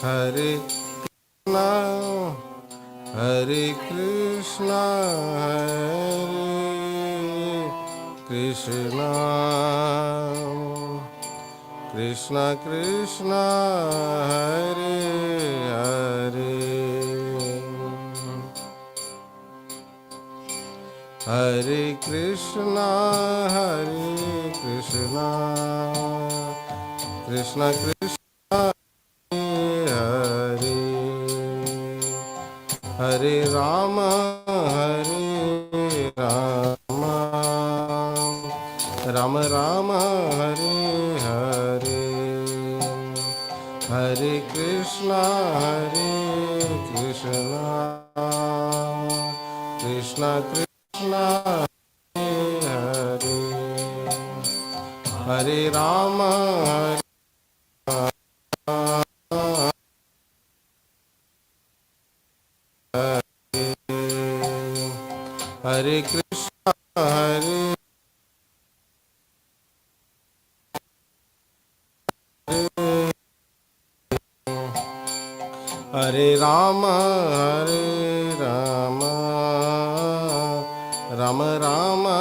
Hare Krishna, Hare Krishna, Hare Krishna, Krishna Krishna, Hare Hare, Hare Krishna, Hare Krishna, Krishna Krishna, Hare Hare Rama, Hare Rama, Rama Rama, Hare Hare, Hare Krishna, Hare Krishna, Krishna Krishna, Hare Hare Rama, Hare Krishna, Hare Hare Rama, Hare Rama, Rama Rama,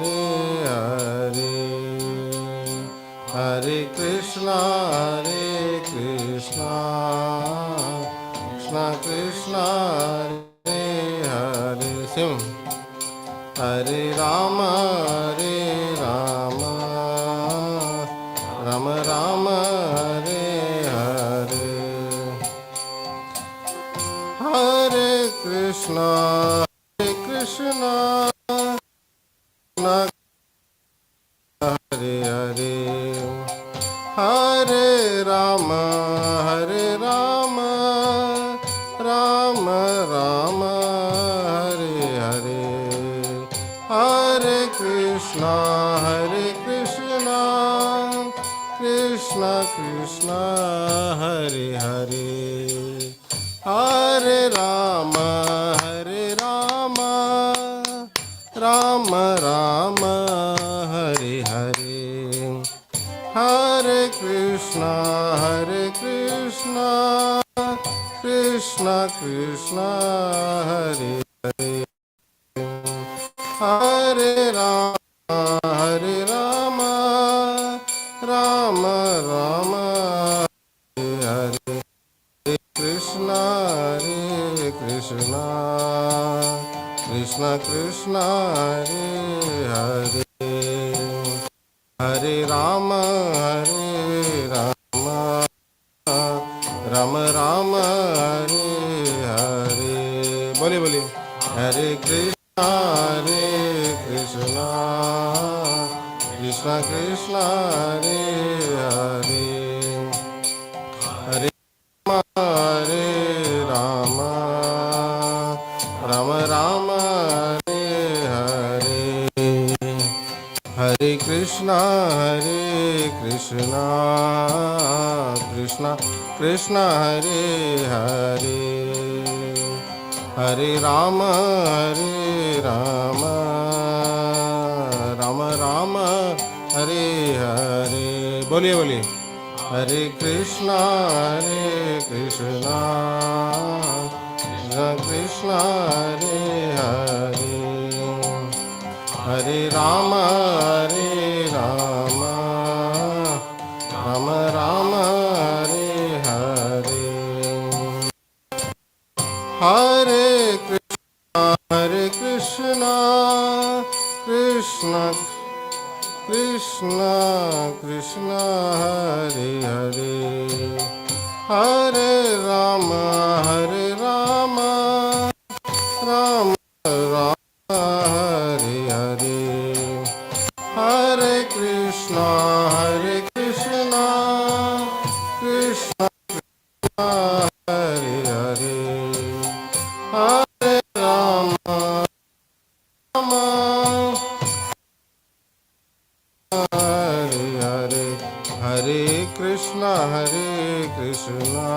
Hare Hare, Hare Krishna, Hare Krishna, Krishna Krishna, Hare Hare. Sim. Hare Rama, Hare Rama, Rama Rama, Hare Hare, Hare Krishna, Hare Krishna, Krishna Hare Hare, Hare Rama, Hare Rama, Rama Rama, Hare Hare, Hare Krishna, Hare Krishna, Krishna Krishna, Hare Hare, Hare Rama, Hare Rama, Rama Rama, Hare Hare, Hare Krishna, Hare Krishna, Krishna Krishna, Hare Hare, Hare Rama, Hare Rama, Rama Rama, Hare Hare, Krishna, Hare Krishna, Krishna Krishna, Hare Hare, Hare Rama, Hare Rama, Rama Rama, Hare Hare. बोले बोले Hare Krishna, Hare Krishna, Krishna Krishna, Hare Hare, Hare Hare Rama, Rama Rama, Hare Hare, Hare Krishna, Hare Krishna, Krishna Krishna, Hare Hare, Hare Rama, Hare Rama, Rama Rama, Hare Hare. बोलिए बोलिए Hare Krishna, Hare Krishna, Krishna Krishna, Hare Hare, Hare Rama, Hare Rama, Rama Rama, Hare Hare, Hare Krishna, Hare Krishna, Krishna Krishna Krishna, Hare Hare, Hare Rama, Hare Rama, Rama Rama, Hare Hare, Hare Krishna, Hare Krishna, Krishna Krishna, Hare Hare, Hare Rama, Rama, Hare Hare, Hare Krishna, Hare Krishna,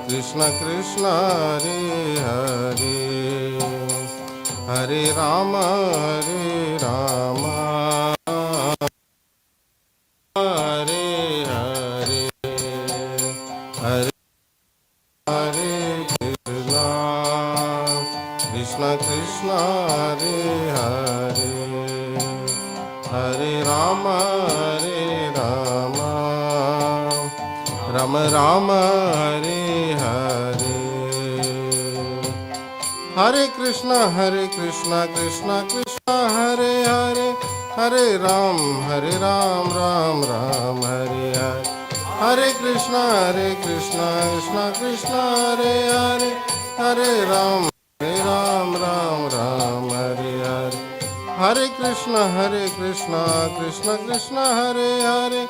Krishna Krishna, Hare Hare, Hare Rama, Hare Rama, Hare Hare, Krishna Krishna Hare Hare Hare Rama Rama Rama Hare Hare Hare Krishna Krishna Krishna Hare Hare Hare Ram Ram Ram Hare Hare Hare Krishna Krishna Krishna Hare Hare Hare Ram Ram Ram Hare Hare Hare Krishna Krishna Krishna Hare Hare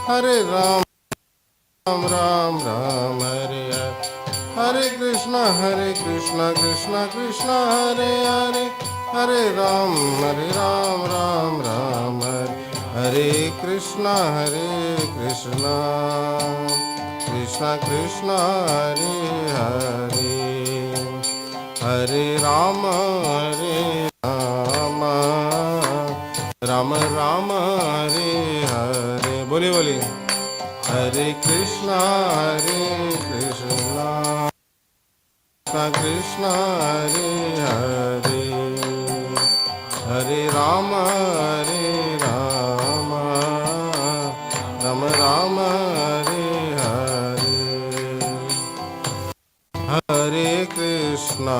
Hare Ram Ram Hare Hare Hare Krishna Krishna Krishna Hare Hare Hare Ram Ram Hare Hare Krishna Krishna Krishna Hare Hare Hare Rama Rama Hare Hare बोले बोले Hare Krishna Krishna Krishna Hare Hare Hare Rama Rama Hare Hare Hare Krishna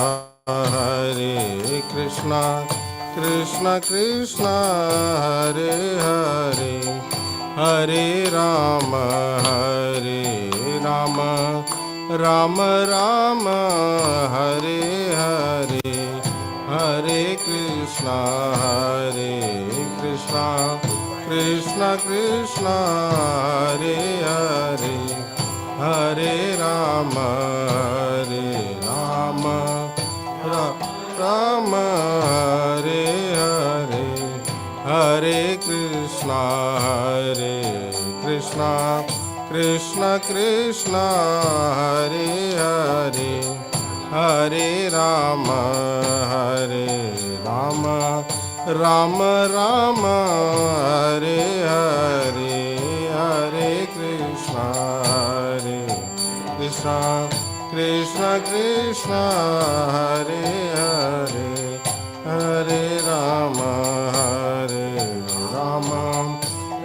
Krishna Krishna Hare Hare Hare Rama Rama Hare Hare Hare Krishna Krishna Krishna Hare Hare Hare Rama Rama Hare Hare Hare Krishna Krishna Hare Hare Hare Rama Rama Hare Hare Hare Krishna Krishna Hare Hare Hare Rama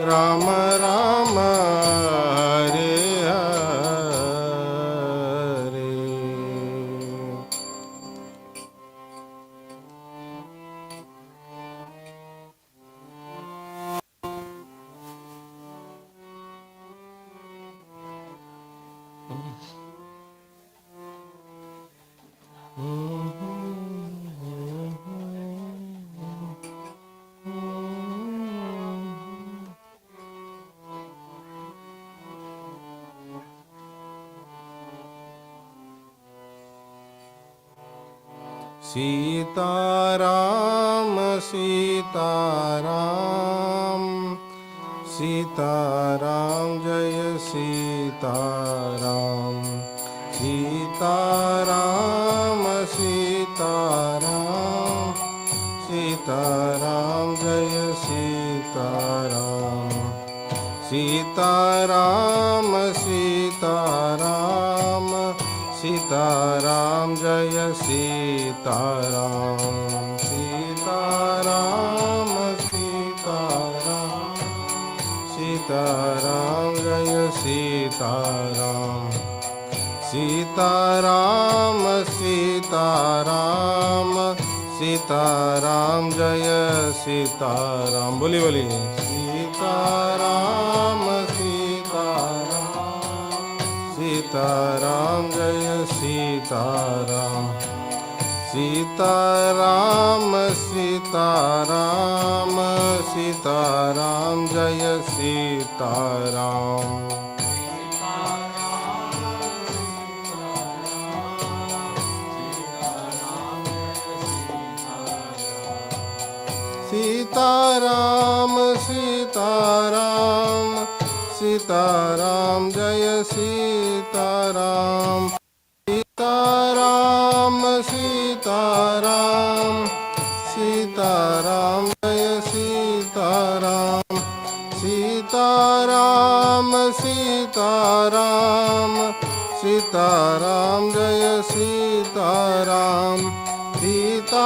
Rama Hare Hare Sitaram Sitaram Jaya Sitaram Sitaram Sitaram Jaya Sitaram Sitaram Sitaram Jaya Sitaram Sitaram Sitaram Jaya Sitaram Sitaram Sitaram Jaya Sitaram बोली बोली Sitaram Sitaram Jaya Sitaram Sitaram Sitaram Jaya Sitaram Sitaram Sitaram Jaya Sitaram Sitaram Sitaram Jaya Sitaram Sitaram Sitaram Jaya Sitaram Sitaram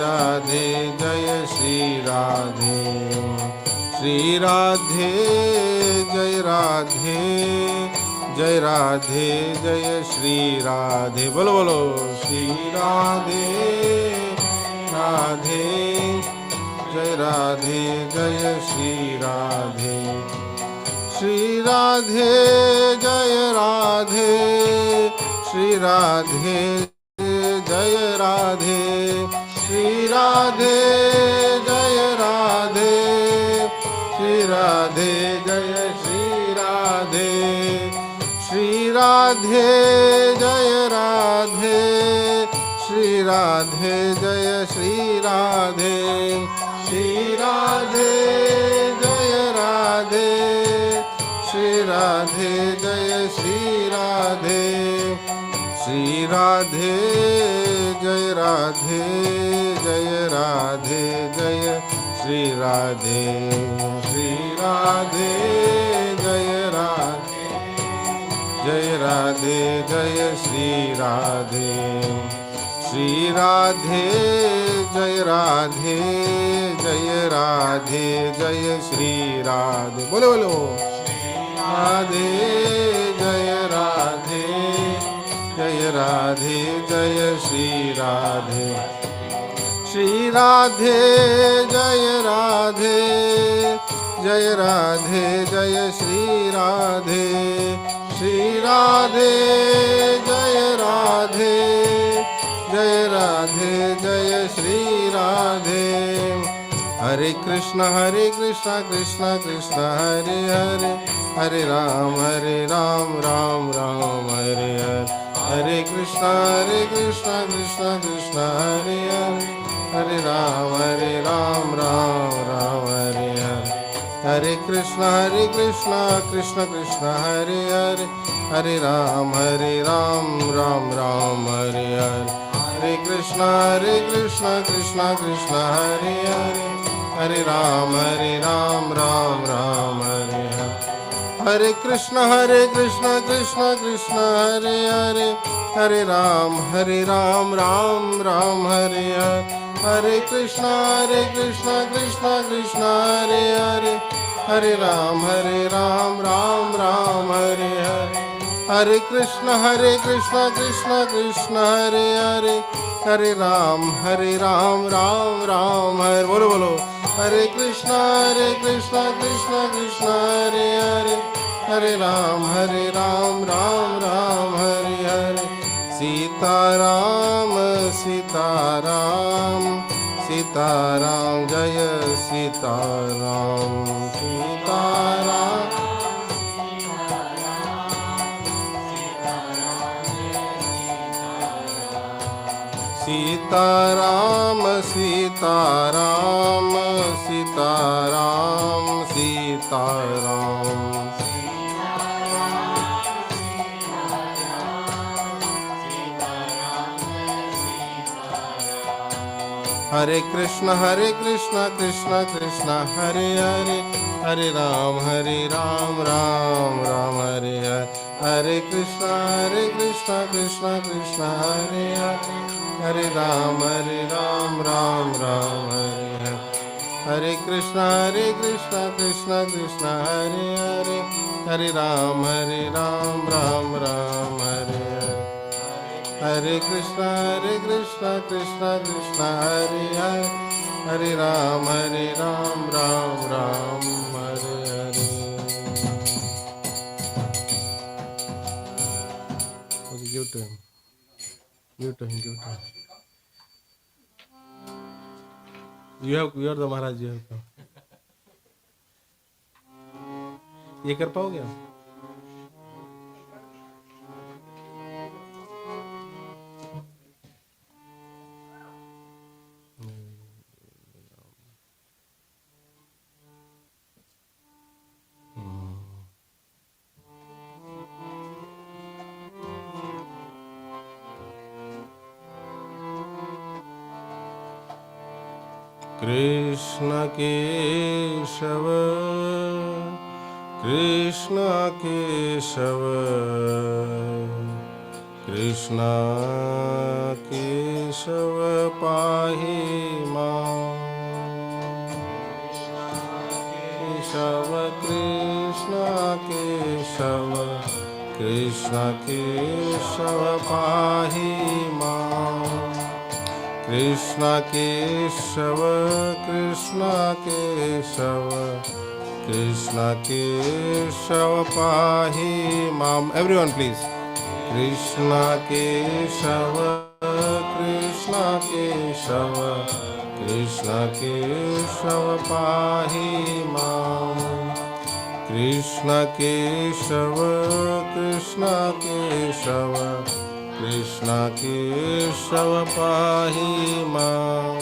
Radhe जय श्री राधे श्री राधे जय राधे जय राधे जय श्री राधे बोलो बोलो श्री राधे राधे जय राधे जय श्री राधे श्री राधे जय राधे श्री राधे जय राधे श्री राधे जय राधे श्री राधे जय श्री राधे श्री राधे जय राधे श्री राधे जय श्री राधे श्री राधे जय राधे श्री राधे जय श्री राधे श्री राधे जय राधे जय राधे जय श्री राधे श्री राधे जय राधे जय राधे जय श्री राधे श्री राधे जय राधे जय राधे जय श्री राधे बोलो बोलो राधे जय राधे जय राधे जय श्री राधे श्री राधे जय राधे जय राधे जय श्री राधे श्री राधे जय राधे जय राधे जय श्री राधे हरे कृष्ण कृष्ण कृष्ण हरे हरे हरे राम राम राम हरे हरे हरे कृष्ण कृष्ण कृष्ण हरे हरे हरे राम राम राम हरे हरे हरे कृष्ण कृष्ण कृष्ण हरे हरे हरे राम राम राम हरे हरे हरे कृष्ण कृष्ण कृष्ण हरे हरे हरे राम राम राम हरे हरे हरे कृष्ण कृष्ण कृष्ण हरे हरे हरे राम राम राम हरे हरे हरे कृष्ण कृष्ण कृष्ण हरे हरे हरे राम राम राम हरे हरे हरे कृष्ण कृष्ण कृष्ण हरे हरे हरे राम राम राम हरे बोलो बोलो हरे कृष्ण कृष्ण कृष्ण हरे हरे हरे राम राम राम हरे हरे सीताराम सीताराम सीताराम जय सीताराम सीताराम सीताराम सीताराम सीताराम सीताराम हरे Krishna Krishna Krishna Hare Hare Hare Ram Ram Ram Hare Hare Hare Krishna Krishna Krishna Hare Hare Hare Ram Ram Ram Hare Hare Hare Krishna Krishna Krishna Hare Hare Hare Ram Ram Ram Hare Hare Hare Krishna Krishna Krishna Hare Hare Hare Ram Ram Ram Hare Hare give time you are the Maharaj you have to ये कर पाओगे आप Krishna Keshav Krishna Keshav Krishna Keshava pahi mam. Keshava Krishna Keshava Krishna Keshava pahi mam. Krishna Keshava Krishna Keshava Krishna Keshava pahi mam. Everyone please. Krishna Keshava Krishna Keshava Krishna Keshava pahi mam. Krishna Keshava Krishna Keshava Krishna Keshava pahi mam.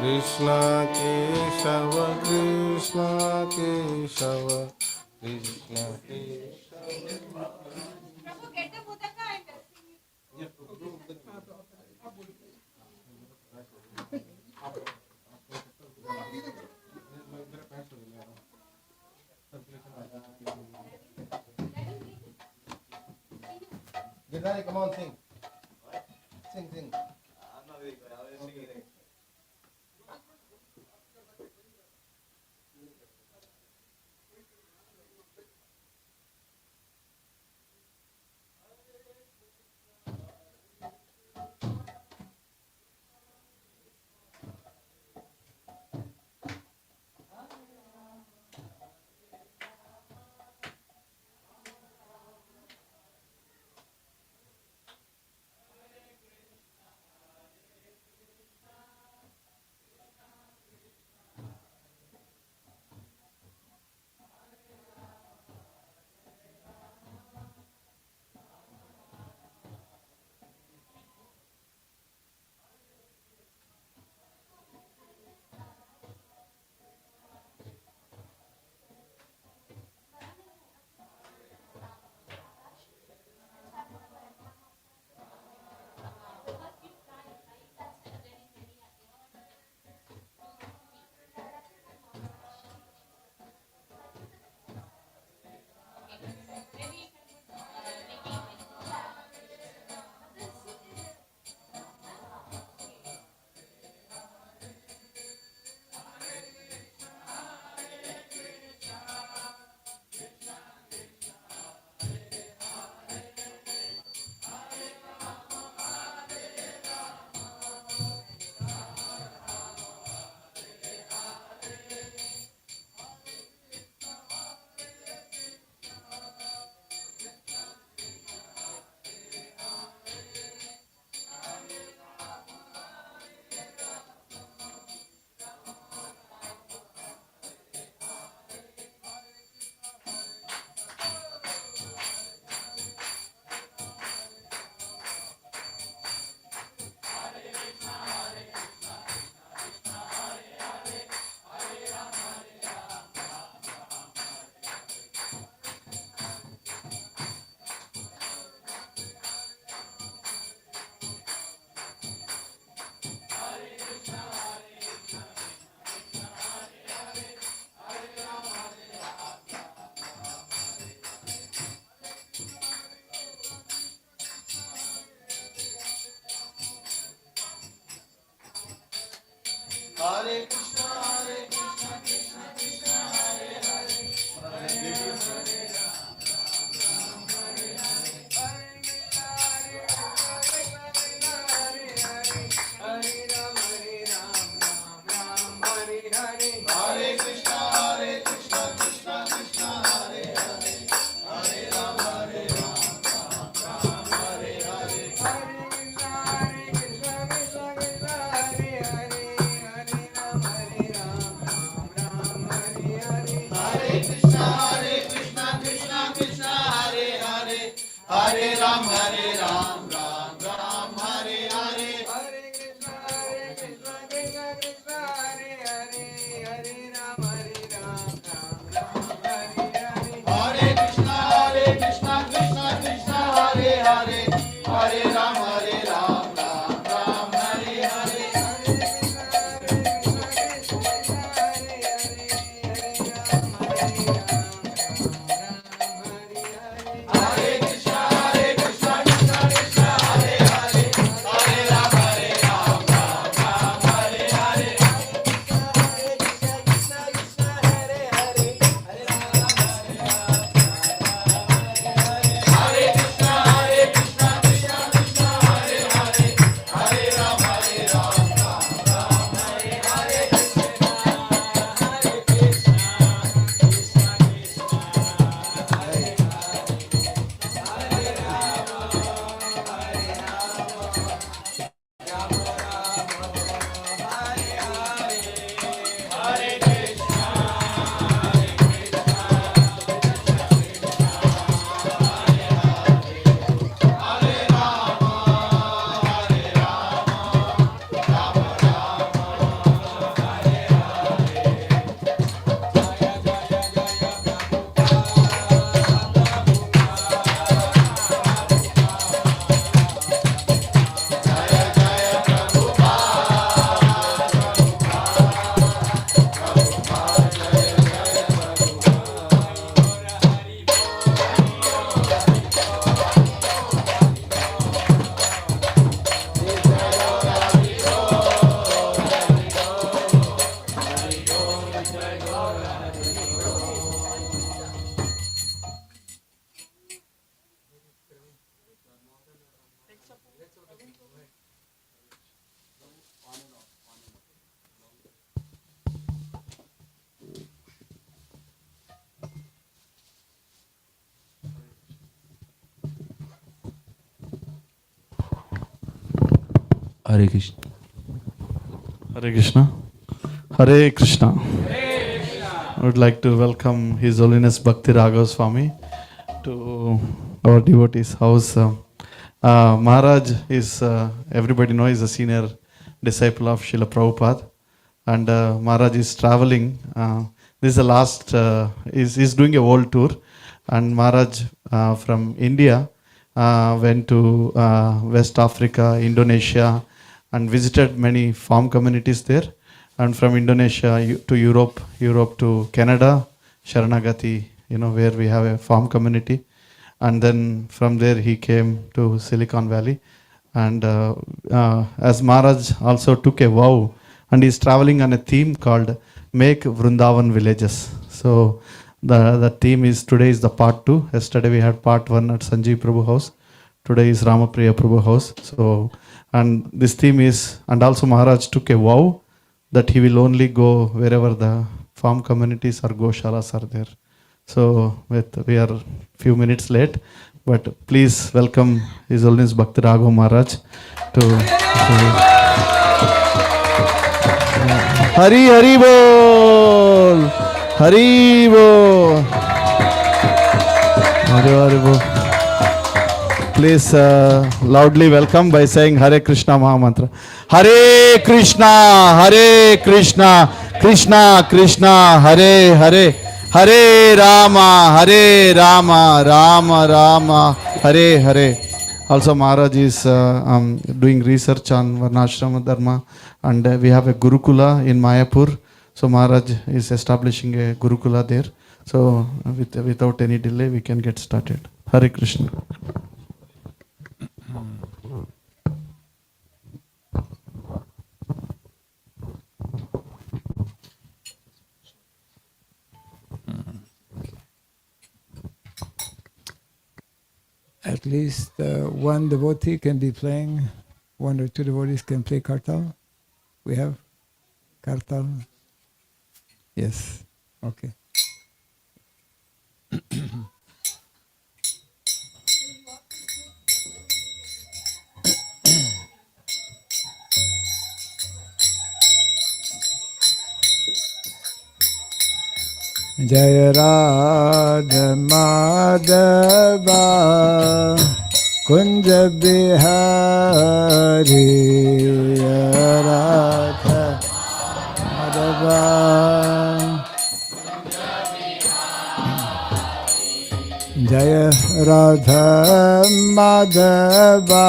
Krishna Keshava Krishna Keshava Krishna Keshava. Girdhari, come on, sing. Sing, sing. Hare Krishna. Hare Krishna. Hare Krishna. I would like to welcome His Holiness Bhakti Raghava Swami to our devotees' house. Maharaj is, everybody knows, is a senior disciple of Srila Prabhupada, and Maharaj is traveling. This is the last, he's doing a world tour, and Maharaj from India went to West Africa, Indonesia, and visited many farm communities there. And from Indonesia to Europe to Canada, Sharanagati, where we have a farm community. And then from there he came to Silicon Valley. And as Maharaj also took a vow, and he's traveling on a theme called Make Vrindavan Villages. So the theme is, today is the part 2. Yesterday we had part 1 at Sanjeev Prabhu house. Today is Ramapriya Prabhu house. So, and this theme is, and also Maharaj took a vow that he will only go wherever the farm communities or goshalas are there. So we are few minutes late, but please welcome His Holiness Bhakti Raghava Maharaj to Hari Hari Bol, Hari Bol, Hari Hari Bol. Please loudly welcome by saying Hare Krishna Mahamantra. Hare Krishna, Krishna Krishna, Hare Hare, Hare Rama, Rama Rama, Hare Hare. Also Maharaj is doing research on Varnashrama Dharma, and we have a Gurukula in Mayapur. So Maharaj is establishing a Gurukula there. So without any delay we can get started. Hare Krishna. At least one devotee can be playing, 1 or 2 devotees can play kartal. We have kartal? Yes. Okay. Jaya Radha Madhava Kunja Bihari Radha Madhava Jaya Radha Madhava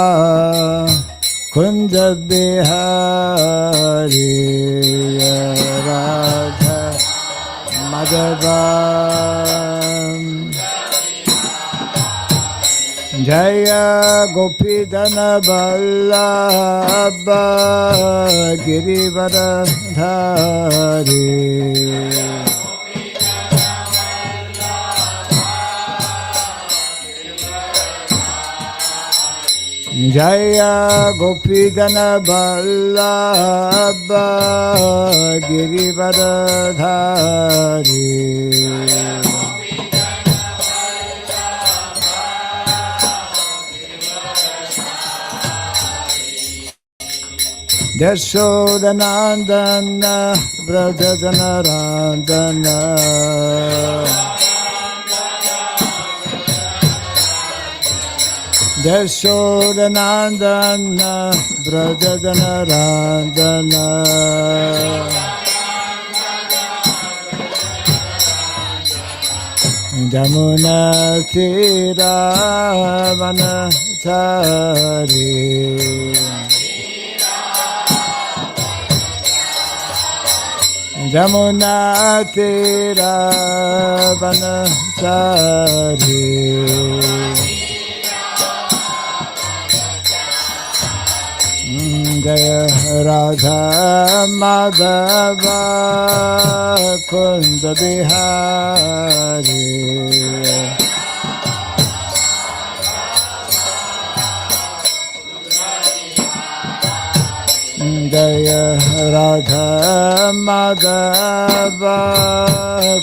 Kunja Bihari Radha Madhava Jaya Gopidana Vallabha Girivardhari Jaya Gopidana Vallabha Girivardhari Yashodanandana Brajajanarandana Yashodanandana Brajajanarandana Jamuna Tira Vanachari Jamuna Tira Vanachari Jaya Radha Madhava Kunda Bihari Jaya Radha Madhava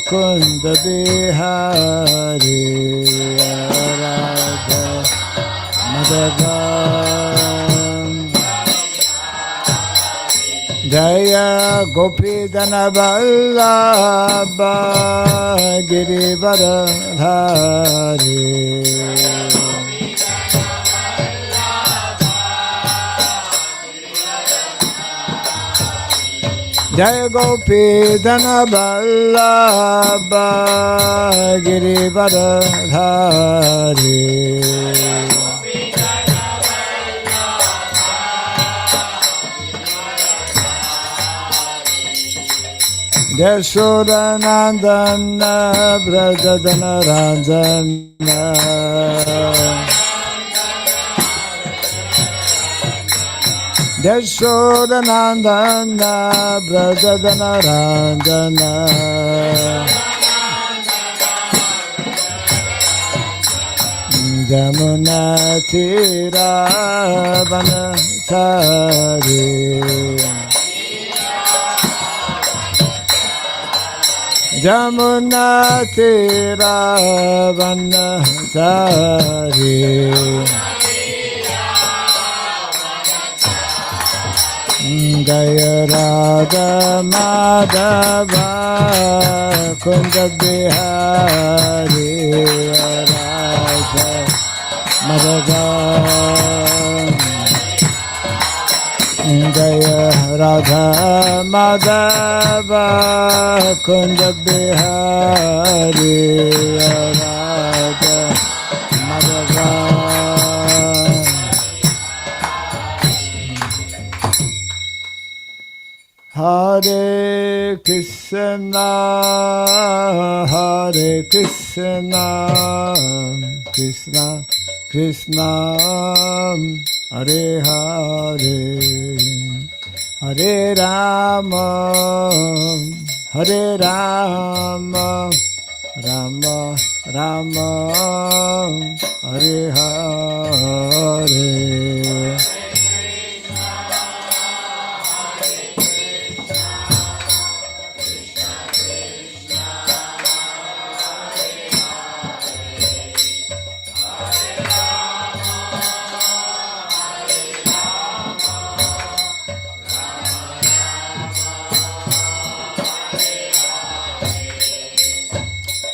Kunda Bihari Radha Madhava Jaya Gopidana Vallabha Girivardhari Jaya Gopidana Vallabha Girivardhari Yashodanandana Brajadana Ranjana Yashodanandana Brajadana Ranjana Jamuna Tira Vanachari Jamuna Tira Vanachari Jaya Radha Madhava Kunda Bihari Radha Madhava Jaya Radha Madhava Kunda Bihari Radha Madhava Hare Krishna Krishna Krishna Hare Hare Hare Rama Rama Rama Hare Hare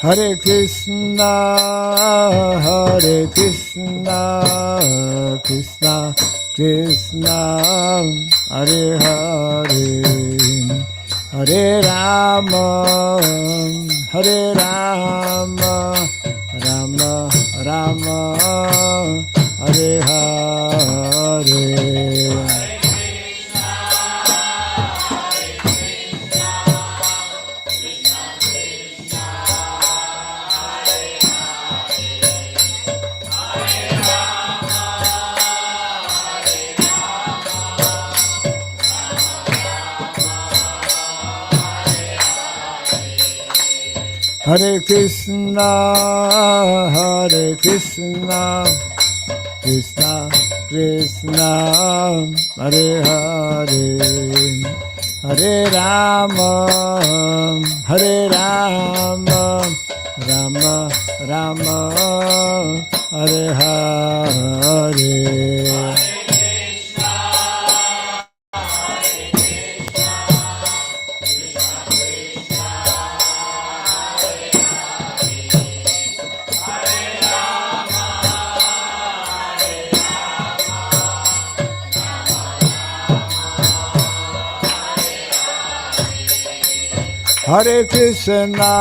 Hare Krishna Krishna Krishna Hare Hare Hare Rama Rama Rama Hare Hare Hare Krishna Krishna Krishna Hare Hare Hare Rama Rama Rama Hare Hare Hare Krishna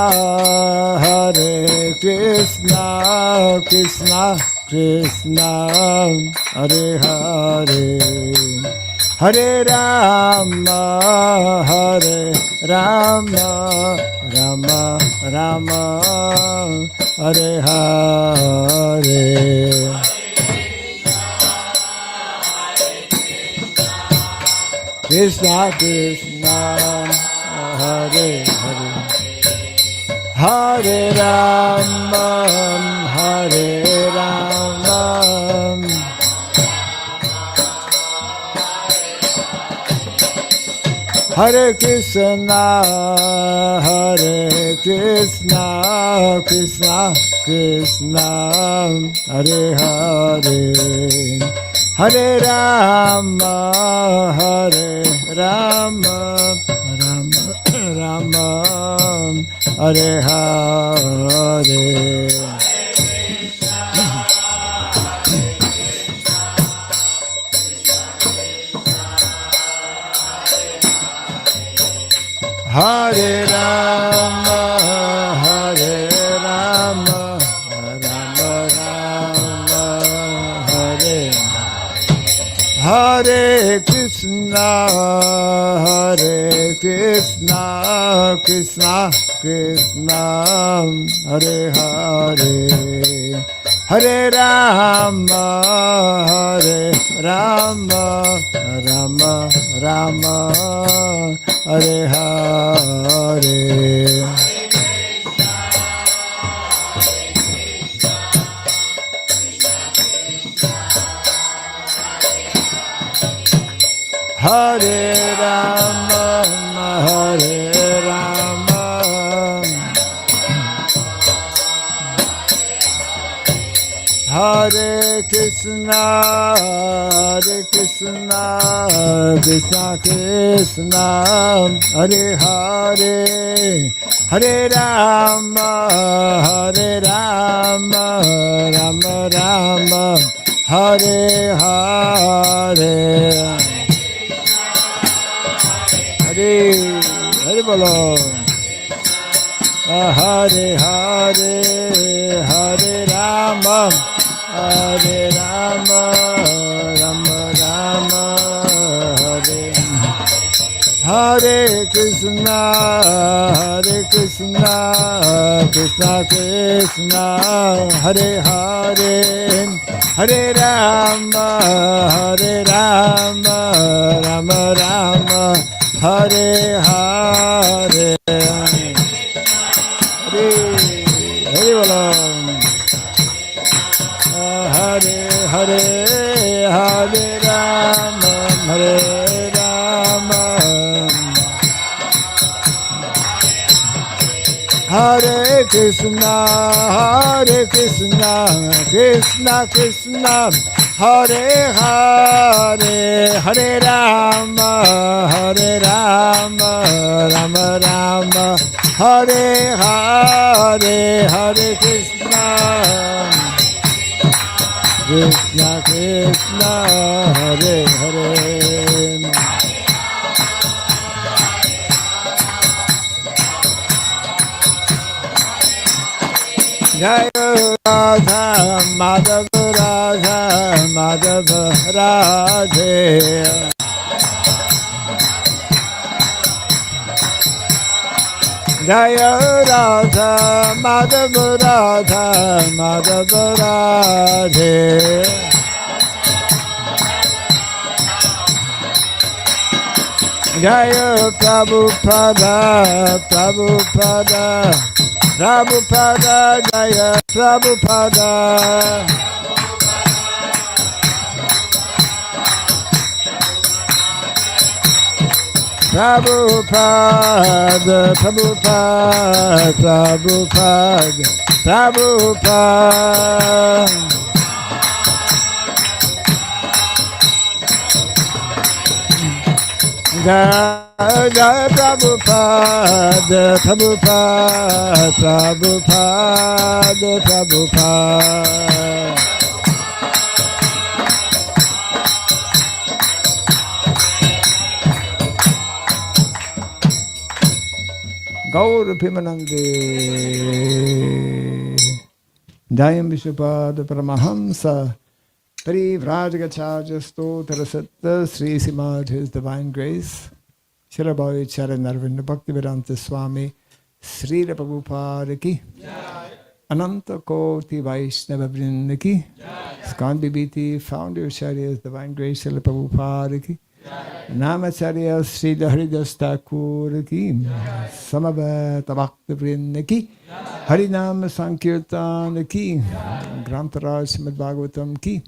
Krishna Krishna Hare Hare Hare Rama Rama Rama Hare Hare Krishna Krishna Hare Hare Hare Rama Hare Krishna Krishna Krishna Hare Hare Hare Rama, Hare Rama, Rama Rama, Hare Hare. Hare Rama, Hare Rama, Rama Rama, Hare Hare Krishna, Hare Krishna, Krishna Krishna, Hare Hare. Hare Rama, Hare Rama, Rama Rama, Hare Hare. Hare Rama, Hare Rama, Hare Krishna, Hare Krishna, Krishna Krishna, Hare Hare. Hare Rama, Hare Rama, Rama Rama, Hare Hare. Hare Hare Bolo. Hare Hare, Hare Rama, Hare Rama, Rama Rama, Hare Hare Krishna, Hare Krishna, Krishna Krishna, Hare Hare. Hare Rama, Hare Rama, Rama Rama, Hare Hare. Hare Hare Bolo. Hare Hare, Hare Rama, Hare Rama, Hare Krishna, Hare Krishna, Krishna Krishna, Hare Hare. Hare Rama, Hare Rama, Rama Rama, Hare Hare. Hare Krishna, Krishna Krishna, Hare Hare. Jaya Radha Madhava, Radha Madhava, Radhe. Jaya Radha Madhava, Radha Madhava, Radhe. Jaya Prabhupada, Prabhupada, Prabhupada, Jaya Prabhupada. Prabhupada, Prabhupada, Prabhupada, Prabhupada. Jai Prabhupada, Prabhupada, Prabhupada, Prabhupada. Gaur Pimanande Jayam Vishwapada Paramahamsa Parivrajagacharya Stotra Satta Sri Simad His Divine Grace Shirabhai Charan Arvinda Bhaktivedanta Swami Sri Prabhupada Ki Ananta Koti Vaishnava Vrinda Ki Skandi Biti Founder His Divine Grace Sri Prabhupada Ki Namacharya Sri Haridas Thakur Ki Samaveta Bhakti Vrinda Ki Harinam Sankirtan Ki Grantaraj Srimad Bhagavatam Ki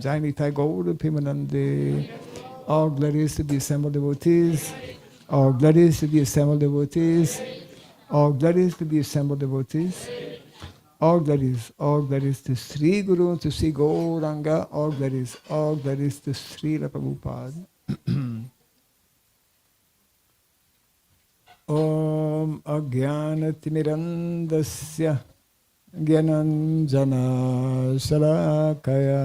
Jai Nitai Gaur Pimanande. All glories to the assembled devotees. All glories to the assembled devotees. All glories to the assembled devotees. all glories to Sri Guru, to Sri Gauranga, all glories to Srila Prabhupada. Om Agyanatimirandasya Gyananjana Shalakaya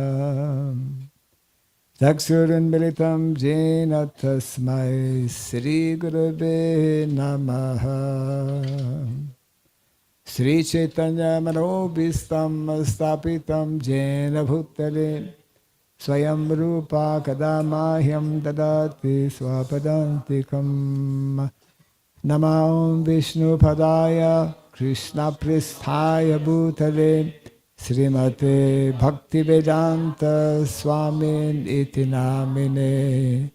Chakshurunmilitam Jena Tasmai Sri Gurave Namaha Sri Chaitanya Manobhistam Stapitam Jena Bhutale Swayam Rupa Kadamahyam Dadati Swapadantikam Namam Vishnu Padaya Krishna Pristhaya Bhutale Srimate Bhakti Vedanta Swami Iti Namine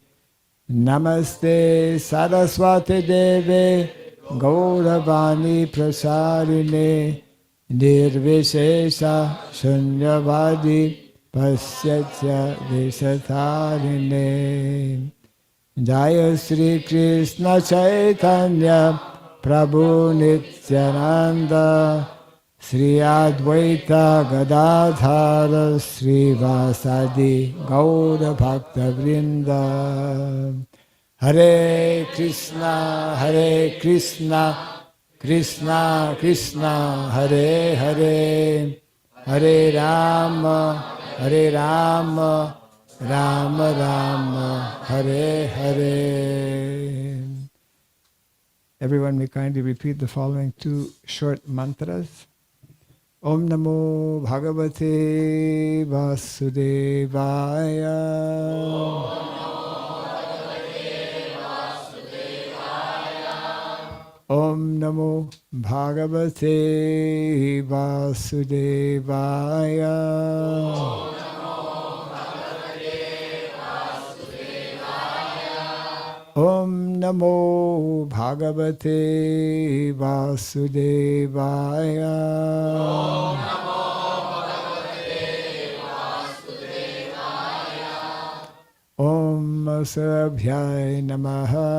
Namaste Saraswati Deve Gauravani Prasarine Nirvishesha Shunyavadi Pasyatya Visatharine Jaya Sri Krishna Chaitanya Prabhu Nityananda Sri Advaita Gadadhara Sri Vasadi Gaura Bhakta Vrinda Hare Krishna Krishna Krishna Hare Hare Hare Rama Rama Rama Hare Hare. Everyone may kindly repeat the following two short mantras. Om Namo Bhagavate Vasudevaya. Om Namo Bhagavate Vasudevaya. Om Namo Bhagavate Vasudevaya. Om Surabhyay Namaha.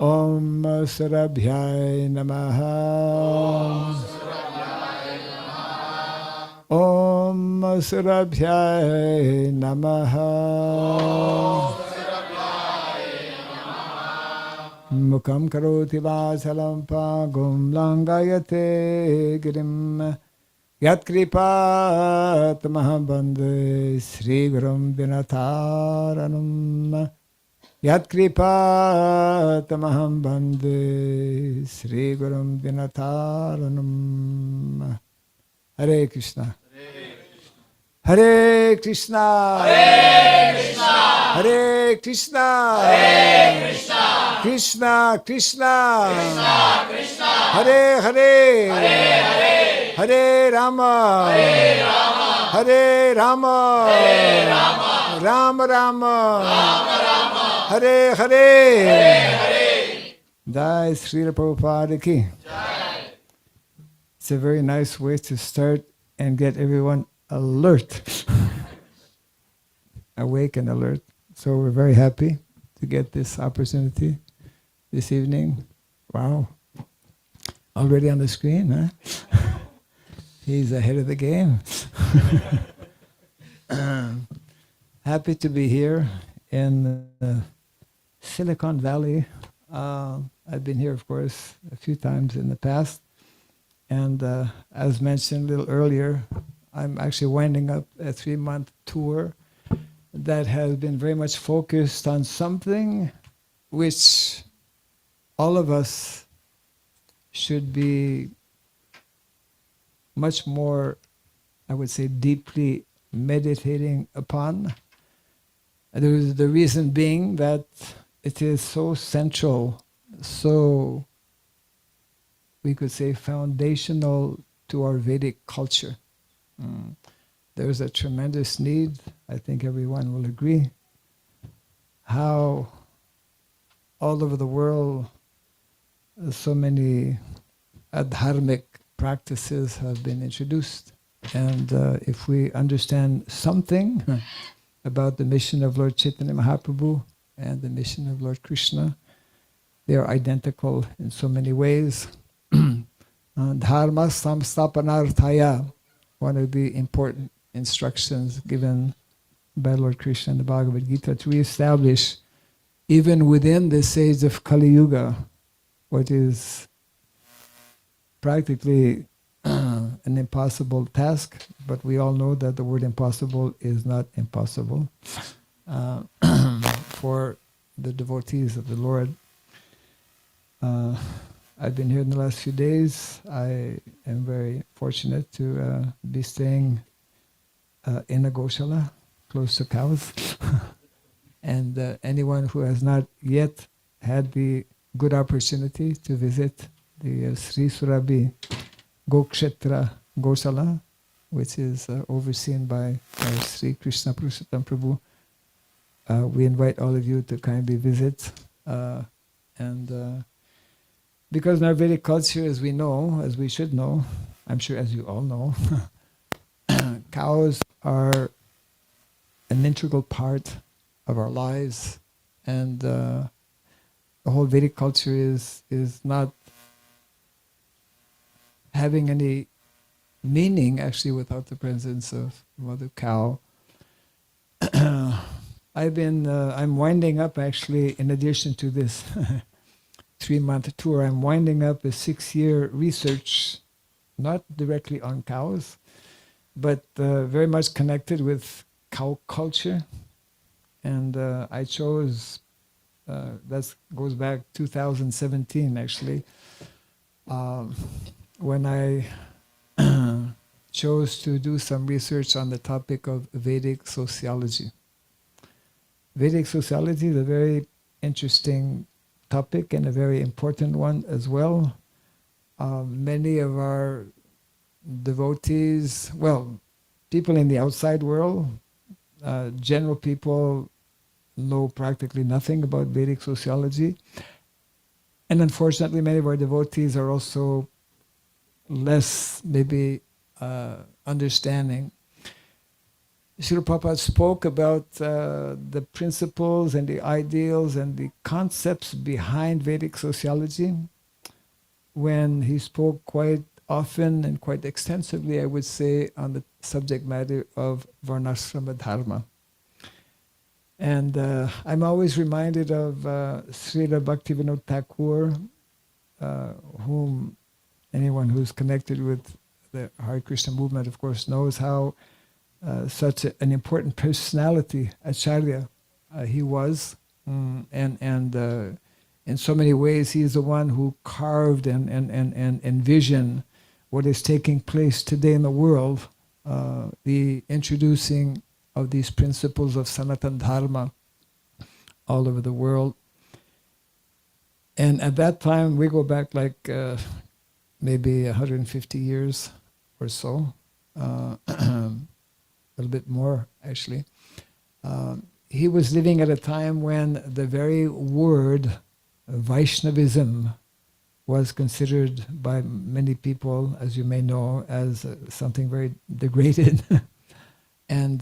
Om Surabhyay Namaha. Om Surabhyay Namaha. Mukam karoti vasalam pagum langayate girim Yat kripat mahabandhe Sri Gurum Dinataranam Yat kripat mahabandhe Sri Gurum Dinataranam. Hare Krishna. Hare Krishna. Hare Krishna. Krishna Krishna. Hare Hare. Hare Rama. Hare Rama. Rama Rama. Hare Hare. Jai Srila Prabhupada ki. It's a very nice way to start and get everyone alert. Awake and alert. So we're very happy to get this opportunity this evening. Wow. Already on the screen, huh? He's ahead of the game. Happy to be here in Silicon Valley. I've been here, of course, a few times in the past. And as mentioned a little earlier, I'm actually winding up a 3-month tour that has been very much focused on something which all of us should be much more, I would say, deeply meditating upon. The reason being that it is so central, so we could say foundational to our Vedic culture. There's a tremendous need, I think everyone will agree, how all over the world so many adharmic practices have been introduced. And if we understand something about the mission of Lord Chaitanya Mahaprabhu and the mission of Lord Krishna, they are identical in so many ways. Dharma samstapanarthaya, one of the important instructions given by Lord Krishna in the Bhagavad Gita, to reestablish, even within this age of Kali Yuga, what is practically an impossible task, but we all know that the word impossible is not impossible uh, for the devotees of the Lord. I've been here in the last few days. I am very fortunate to be staying in a Goshala, close to cows. And anyone who has not yet had the good opportunity to visit the Sri Surabhi Gokshetra Gosala, which is overseen by Sri Krishna Purushottam Prabhu, we invite all of you to kindly visit. And because in our Vedic culture, as we know, as we should know, I'm sure as you all know, cows are an integral part of our lives, and the whole Vedic culture is not having any meaning actually without the presence of Mother Cow. I'm winding up actually, in addition to this 3-month tour, I'm winding up a 6-year research, not directly on cows, but very much connected with cow culture. And I chose, that goes back 2017 actually, when I chose to do some research on the topic of Vedic sociology. Vedic sociology is a very interesting topic and a very important one as well. Many of our devotees, well, people in the outside world, general people know practically nothing about Vedic sociology. And unfortunately, many of our devotees are also less maybe understanding. Srila Prabhupada spoke about the principles and the ideals and the concepts behind Vedic sociology when he spoke quite often and quite extensively, I would say, on the subject matter of Varnashrama Dharma. And I'm always reminded of Srila Bhaktivinoda Thakur, whom anyone who's connected with the Hare Krishna movement, of course, knows how such an important personality, Acharya, he was. And in so many ways, he is the one who carved and envisioned what is taking place today in the world, the introducing of these principles of Sanatana Dharma all over the world. And at that time, we go back like maybe 150 years or so, a little bit more actually. He was living at a time when the very word Vaishnavism was considered by many people, as you may know, as something very degraded. And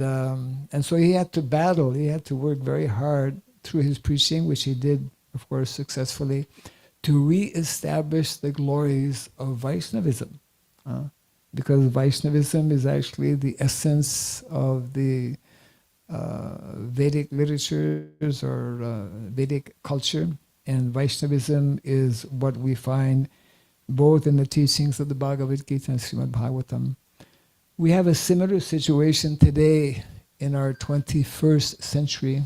so he had to battle, he had to work very hard through his preaching, which he did, of course, successfully, to re-establish the glories of Vaishnavism. Because Vaishnavism is actually the essence of the Vedic literatures or Vedic culture. And Vaishnavism is what we find both in the teachings of the Bhagavad Gita and Srimad Bhagavatam. We have a similar situation today in our 21st century.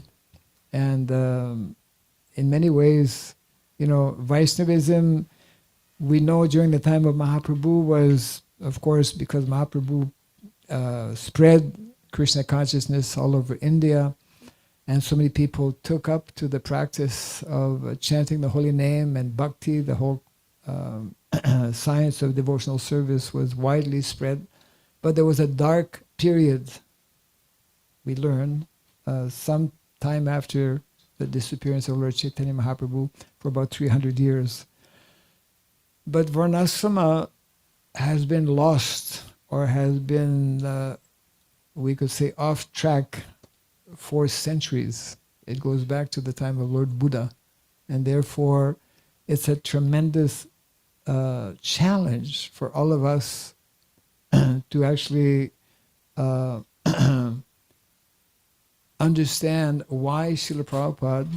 And in many ways, you know, Vaishnavism, we know during the time of Mahaprabhu was, of course, because Mahaprabhu spread Krishna consciousness all over India, and so many people took up to the practice of chanting the holy name and bhakti. The whole science of devotional service was widely spread. But there was a dark period, we learn, some time after the disappearance of Lord Chaitanya Mahaprabhu for about 300 years. But Varnasrama has been lost or has been, we could say, off track for centuries. It goes back to the time of Lord Buddha. And therefore, it's a tremendous challenge for all of us to actually understand why Srila Prabhupada,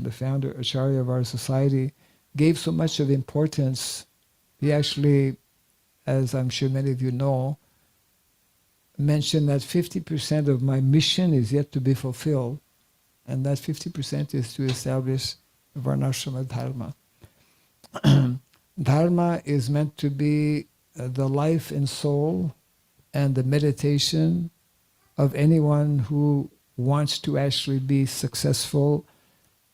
the founder, Acharya of our society, gave so much of importance. He actually, as I'm sure many of you know, mentioned that 50% of my mission is yet to be fulfilled, and that 50% is to establish Varnashrama Dharma. Dharma is meant to be the life and soul and the meditation of anyone who wants to actually be successful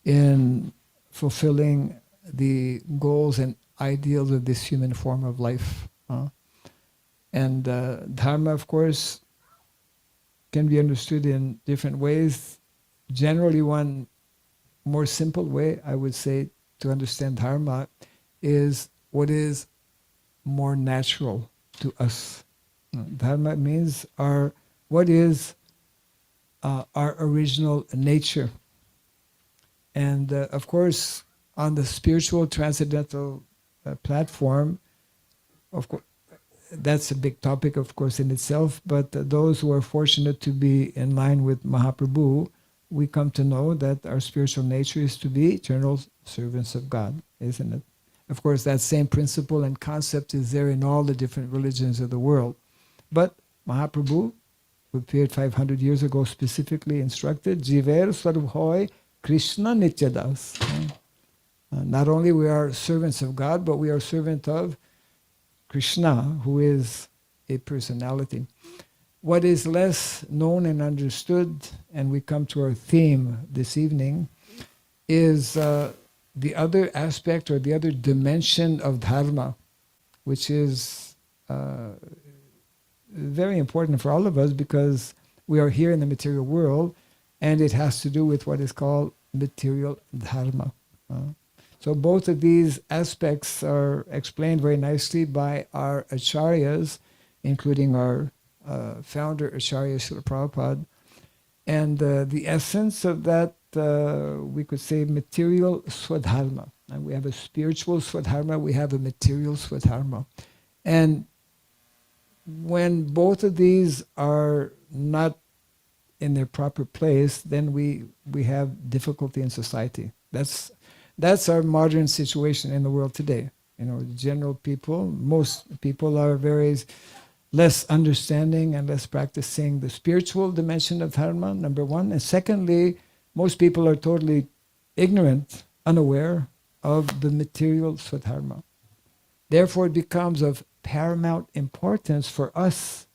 in fulfilling the goals and ideals of this human form of life. And Dharma, of course, can be understood in different ways. Generally, one more simple way, I would say, to understand Dharma is what is more natural to us. Dharma means what is our original nature. And of course, on the spiritual transcendental platform, of course, that's a big topic, of course, in itself, but those who are fortunate to be in line with Mahaprabhu, we come to know that our spiritual nature is to be eternal servants of God, isn't it? Of course, that same principle and concept is there in all the different religions of the world. But Mahaprabhu, who appeared 500 years ago, specifically instructed, Jiver Svarubhoy Krishna Nityadas. Not only we are servants of God, but we are servant of Krishna, who is a personality. What is less known and understood, and we come to our theme this evening, is the other aspect or the other dimension of Dharma, which is very important for all of us because we are here in the material world, and it has to do with what is called material Dharma. So both of these aspects are explained very nicely by our acharyas, including our founder, Acharya Srila Prabhupada. And the essence of that, we could say, material Swadharma. And we have a spiritual Swadharma, we have a material Swadharma. And when both of these are not in their proper place, then we have difficulty in society. That's our modern situation in the world today. You know, general people, most people are very less understanding and less practicing the spiritual dimension of Dharma, number one. And secondly, most people are totally ignorant, unaware of the material Swadharma. Therefore, it becomes of paramount importance for us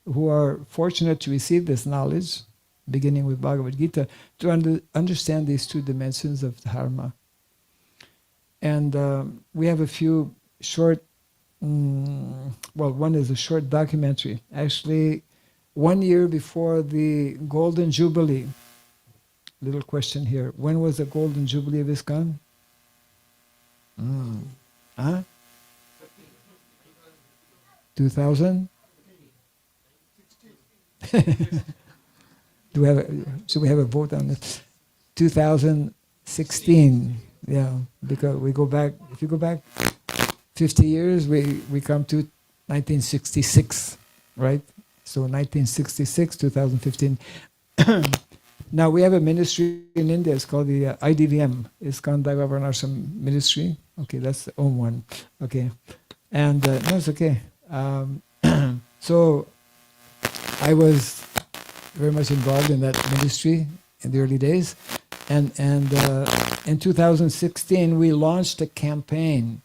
who are fortunate to receive this knowledge, beginning with Bhagavad Gita, to understand these two dimensions of Dharma. And we have a few short, one is a short documentary. Actually, 1 year before the Golden Jubilee, little question here, when was the Golden Jubilee of ISKCON? Huh? 2000? Should we have a vote on this? 2016, yeah, because we go back, if you go back 50 years, we come to 1966, right? So 1966, 2015. Now we have a ministry in India, it's called the IDVM, ISKCON Daiva Varnashram Ministry. Okay, that's the own one, okay. And no, it's okay. So I was very much involved in that ministry in the early days. And in 2016, we launched a campaign.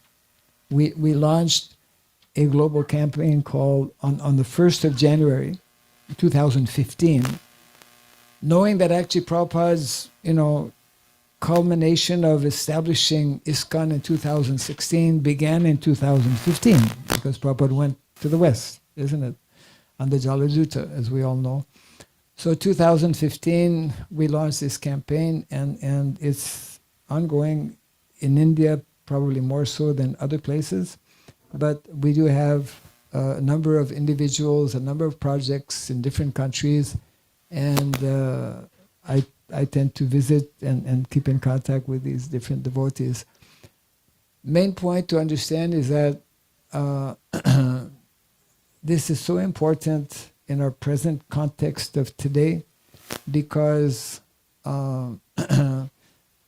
We launched a global campaign called, on the 1st of January, 2015, knowing that actually Prabhupada's, culmination of establishing ISKCON in 2016 began in 2015, because Prabhupada went to the West, isn't it? On the Jaladuta, as we all know. So 2015, we launched this campaign, and it's ongoing in India, probably more so than other places. But we do have a number of individuals, a number of projects in different countries, and I tend to visit and keep in contact with these different devotees. main point to understand is that this is so important in our present context of today, because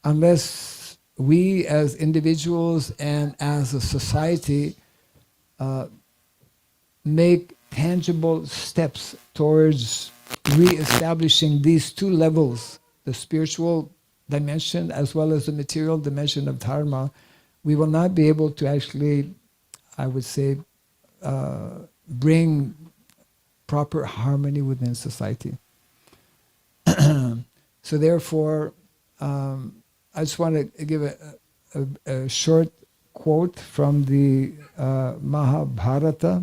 unless we as individuals and as a society make tangible steps towards re-establishing these two levels, the spiritual dimension as well as the material dimension of dharma, we will not be able to actually, I would say, bring proper harmony within society. So therefore, I just want to give a short quote from the Mahabharata,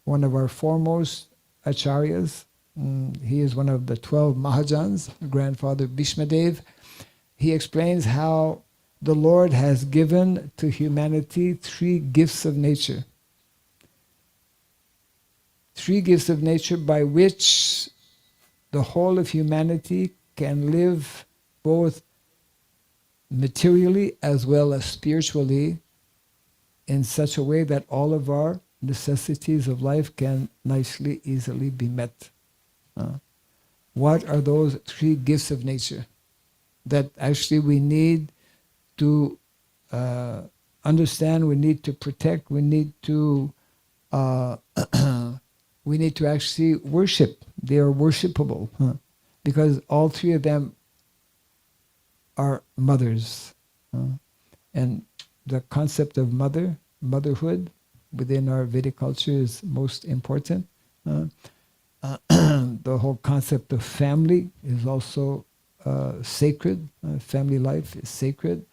one of our foremost acharyas. He is one of the 12 Mahajans, grandfather Bhishmadev. He explains how the Lord has given to humanity 3 gifts of nature. 3 gifts of nature by which the whole of humanity can live both materially as well as spiritually in such a way that all of our necessities of life can nicely, easily be met. What are those 3 gifts of nature that actually we need to understand, we need to protect, we need to actually worship? They are worshipable, because all 3 of them are mothers. And the concept of motherhood within our Vedic culture is most important. The whole concept of family is also sacred. Family life is sacred.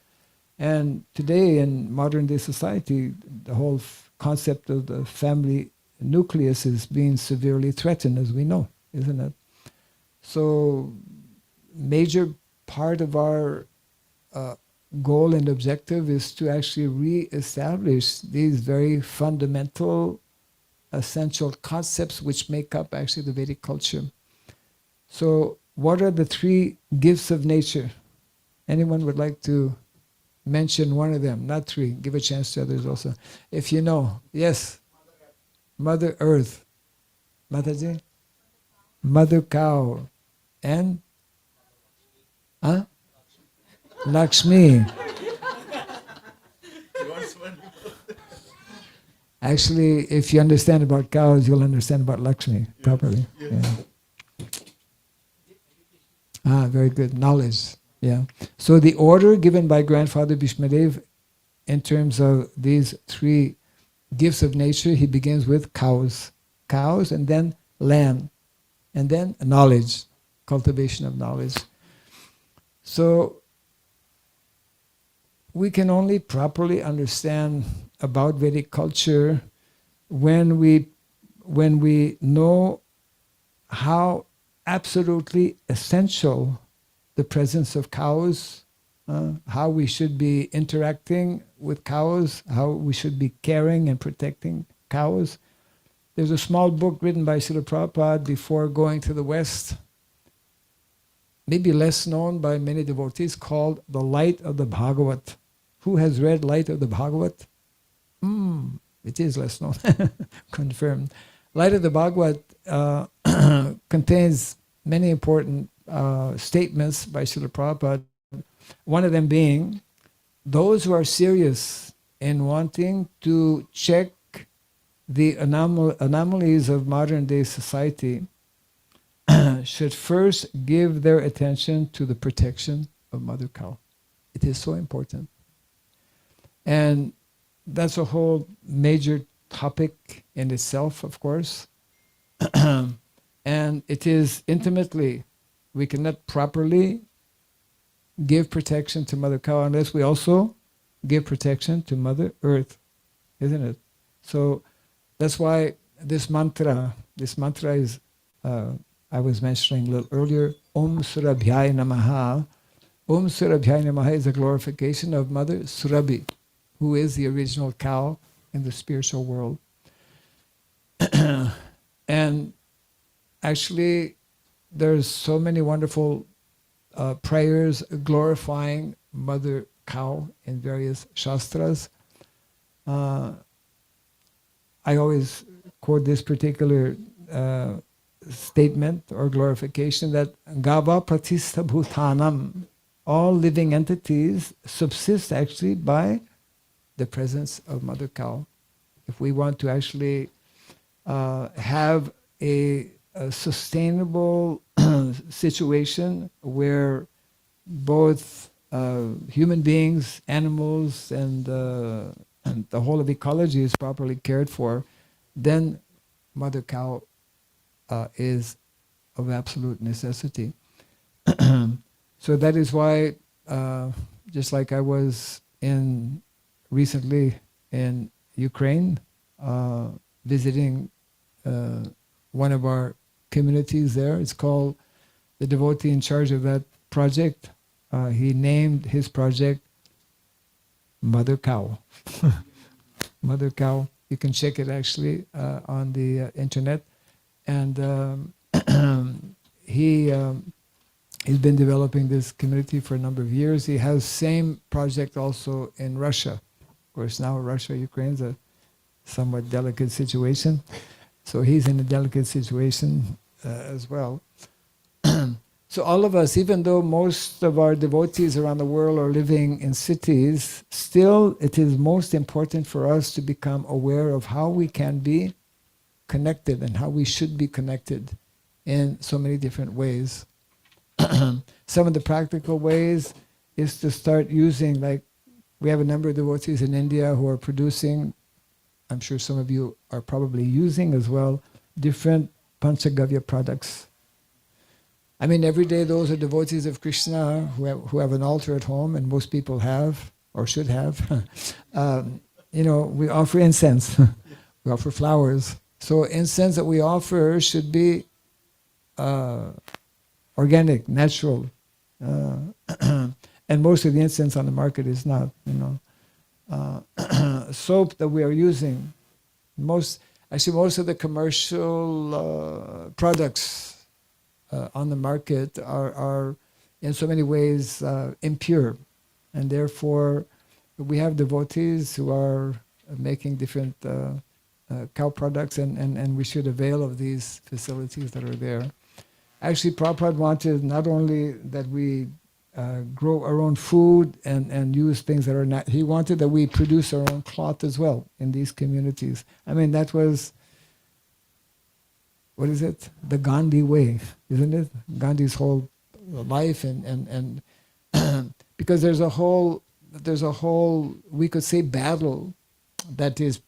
And today in modern day society, the whole concept of the family nucleus is being severely threatened, as we know, isn't it? So, major part of our goal and objective is to actually re-establish these very fundamental, essential concepts which make up actually the Vedic culture. So, what are the 3 gifts of nature? Anyone would like to mention one of them? Not 3. Give a chance to others also. If you know. Yes. Mother Earth. Mataji? Mother Cow. And? Lakshmi. Actually, if you understand about cows, you'll understand about Lakshmi properly. Yeah. Very good. Knowledge. Yeah. So the order given by Grandfather Bhishmadev in terms of these 3 gifts of nature, he begins with cows. Cows, and then land. And then knowledge. Cultivation of knowledge. So we can only properly understand about Vedic culture when we know how absolutely essential the presence of cows, how we should be interacting with cows, how we should be caring and protecting cows. There's a small book written by Srila Prabhupada before going to the West, maybe less known by many devotees, called The Light of the Bhagavat. Who has read Light of the Bhagavat? It is less known. Confirmed. Light of the Bhagavat contains many important statements by Srila Prabhupada. One of them being, those who are serious in wanting to check the anomalies of modern day society should first give their attention to the protection of Mother Cow. It is so important. And that's a whole major topic in itself, of course. And it is intimately, we cannot properly give protection to Mother Cow unless we also give protection to Mother Earth, isn't it? So that's why this mantra is, I was mentioning a little earlier, Om Surabhyaya Namaha. Om Surabhyaya Namaha is a glorification of Mother Surabhi, who is the original cow in the spiritual world. And actually, there's so many wonderful prayers glorifying Mother Cow in various shastras. I always quote this particular statement or glorification that Gava Pratistha Bhutanam, all living entities subsist actually by the presence of Mother Cow. If we want to actually have a sustainable situation where both human beings, animals, and the whole of ecology is properly cared for, then Mother Cow is of absolute necessity. So that is why, just like I was recently in Ukraine, visiting one of our communities there. It's called, the devotee in charge of that project, he named his project Mother Cow. Mother Cow. You can check it actually on the internet. And he's been developing this community for a number of years. He has same project also in Russia. Of course, now Russia, Ukraine is a somewhat delicate situation. So he's in a delicate situation as well. So all of us, even though most of our devotees around the world are living in cities, still it is most important for us to become aware of how we can be connected and how we should be connected in so many different ways. Some of the practical ways is to start using, like we have a number of devotees in India who are producing, I'm sure some of you are probably using as well, different Panchagavya products. I mean, every day those are devotees of Krishna who have an altar at home, and most people have, or should have. We offer incense, we offer flowers. So incense that we offer should be organic, natural. And most of the incense on the market is not, soap that we are using. Most of the commercial products on the market are in so many ways impure. And therefore, we have devotees who are making different cow products, and we should avail of these facilities that are there. Actually, Prabhupada wanted not only that we grow our own food and use things that are not, he wanted that we produce our own cloth as well in these communities. I mean, that was, what is it? The Gandhi way, isn't it? Gandhi's whole life and because there's a whole, we could say, battle that is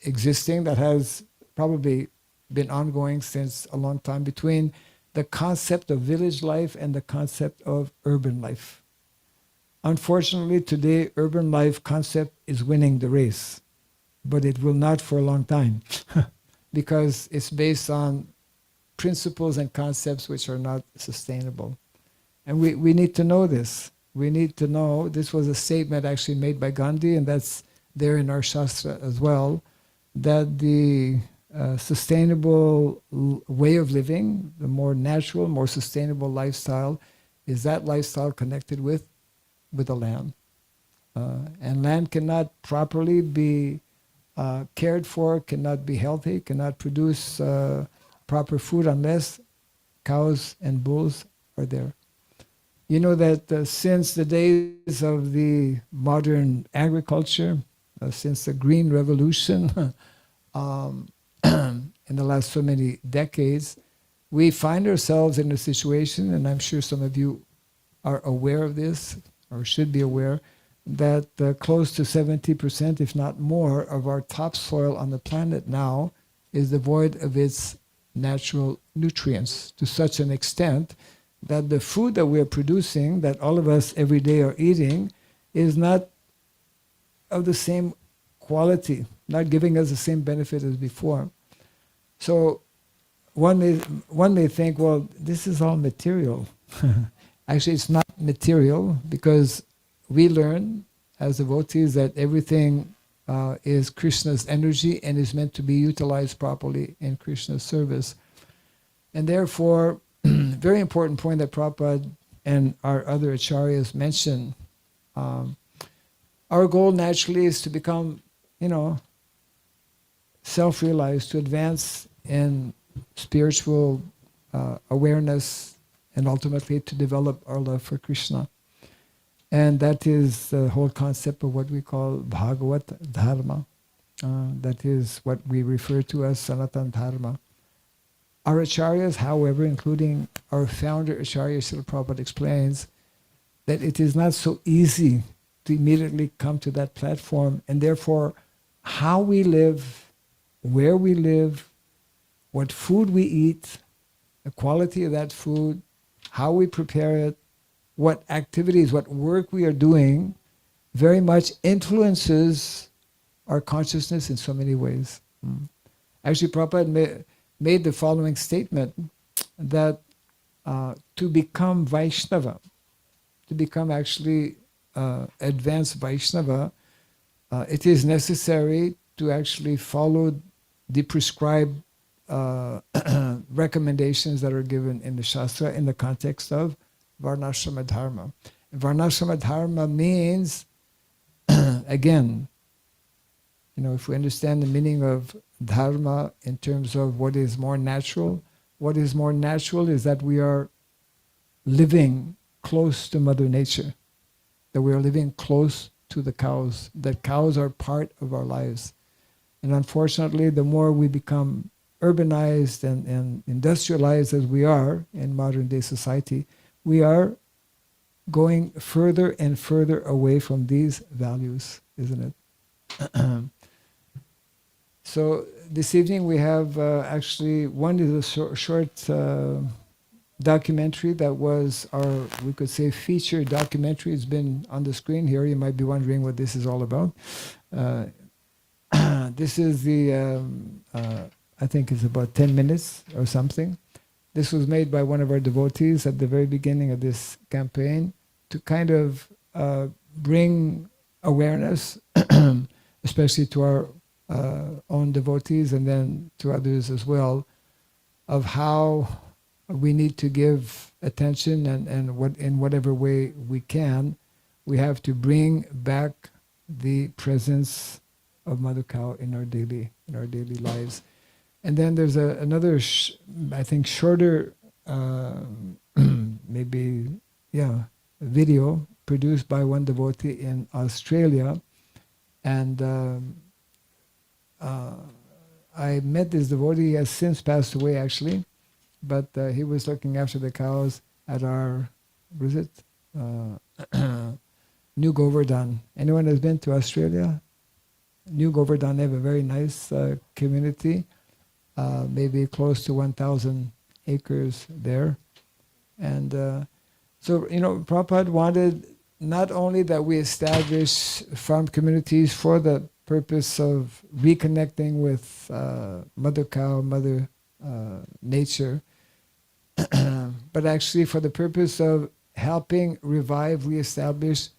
existing, that has probably been ongoing since a long time, between the concept of village life and the concept of urban life. Unfortunately, today, urban life concept is winning the race, but it will not for a long time because it's based on principles and concepts which are not sustainable. And we need to know this. We need to know, this was a statement actually made by Gandhi, and that's there in our Shastra as well, that the sustainable way of living, the more natural, more sustainable lifestyle, is that lifestyle connected with the land. And land cannot properly be cared for, cannot be healthy, cannot produce proper food unless cows and bulls are there. You know that since the days of the modern agriculture, since the Green Revolution, in the last so many decades, we find ourselves in a situation, and I'm sure some of you are aware of this, or should be aware, that close to 70%, if not more, of our topsoil on the planet now is devoid of its natural nutrients, to such an extent that the food that we're producing, that all of us every day are eating, is not of the same quality, not giving us the same benefit as before. So one may think, well, this is all material. Actually, it's not material, because we learn as devotees that everything is Krishna's energy and is meant to be utilized properly in Krishna's service. And therefore, very important point that Prabhupada and our other acharyas mention, our goal naturally is to become self-realize, to advance in spiritual awareness, and ultimately to develop our love for Krishna. And that is the whole concept of what we call Bhagavat Dharma. That is what we refer to as Sanatan Dharma. Our acharyas, however, including our founder Acharya Srila Prabhupada, explains that it is not so easy to immediately come to that platform, and therefore how we live, where we live, what food we eat, the quality of that food, how we prepare it, what activities, what work we are doing, very much influences our consciousness in so many ways. Actually, Prabhupada made the following statement, that to become Vaishnava, to become actually advanced Vaishnava, it is necessary to actually follow the prescribed recommendations that are given in the Shastra in the context of Varnashrama Dharma. Varnashrama Dharma means, again, if we understand the meaning of Dharma in terms of what is more natural is that we are living close to Mother Nature, that we are living close to the cows, that cows are part of our lives. And unfortunately, the more we become urbanized and industrialized as we are in modern day society, we are going further and further away from these values, isn't it? So this evening we have actually, one is a short documentary that was our, we could say, feature documentary. It's been on the screen here. You might be wondering what this is all about. This is the, I think it's about 10 minutes or something. This was made by one of our devotees at the very beginning of this campaign to kind of bring awareness, especially to our own devotees and then to others as well, of how we need to give attention and what, in whatever way we can, we have to bring back the presence of Mother Cow in our daily lives. And then there's another, I think, shorter, maybe, video produced by one devotee in Australia. And I met this devotee. He has since passed away, actually, but he was looking after the cows at our, what is it? New Govardhan. Anyone has been to Australia? New Govardhan, they have a very nice community, maybe close to 1,000 acres there. And so, Prabhupada wanted not only that we establish farm communities for the purpose of reconnecting with Mother Cow, Mother Nature, but actually for the purpose of helping revive, reestablish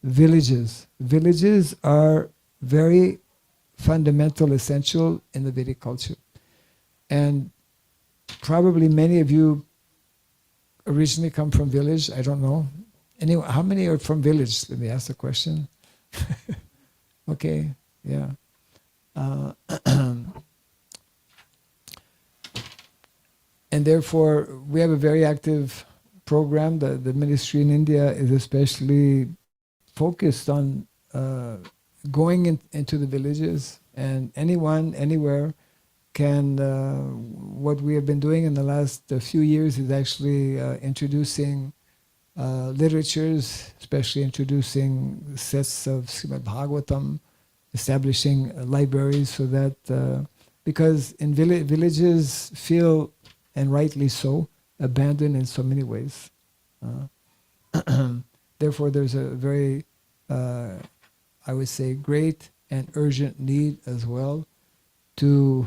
villages. Villages are very fundamental, essential in the Vedic culture. And probably many of you originally come from village, I don't know. Anyway, how many are from village? Let me ask the question. Okay, yeah. And therefore, we have a very active program. The ministry in India is especially focused on going into the villages, and anyone, anywhere can, what we have been doing in the last few years is actually introducing literatures, especially introducing sets of Srimad Bhagavatam, establishing libraries so that, because in villages feel, and rightly so, abandoned in so many ways. Therefore, there's a very, I would say, great and urgent need as well to,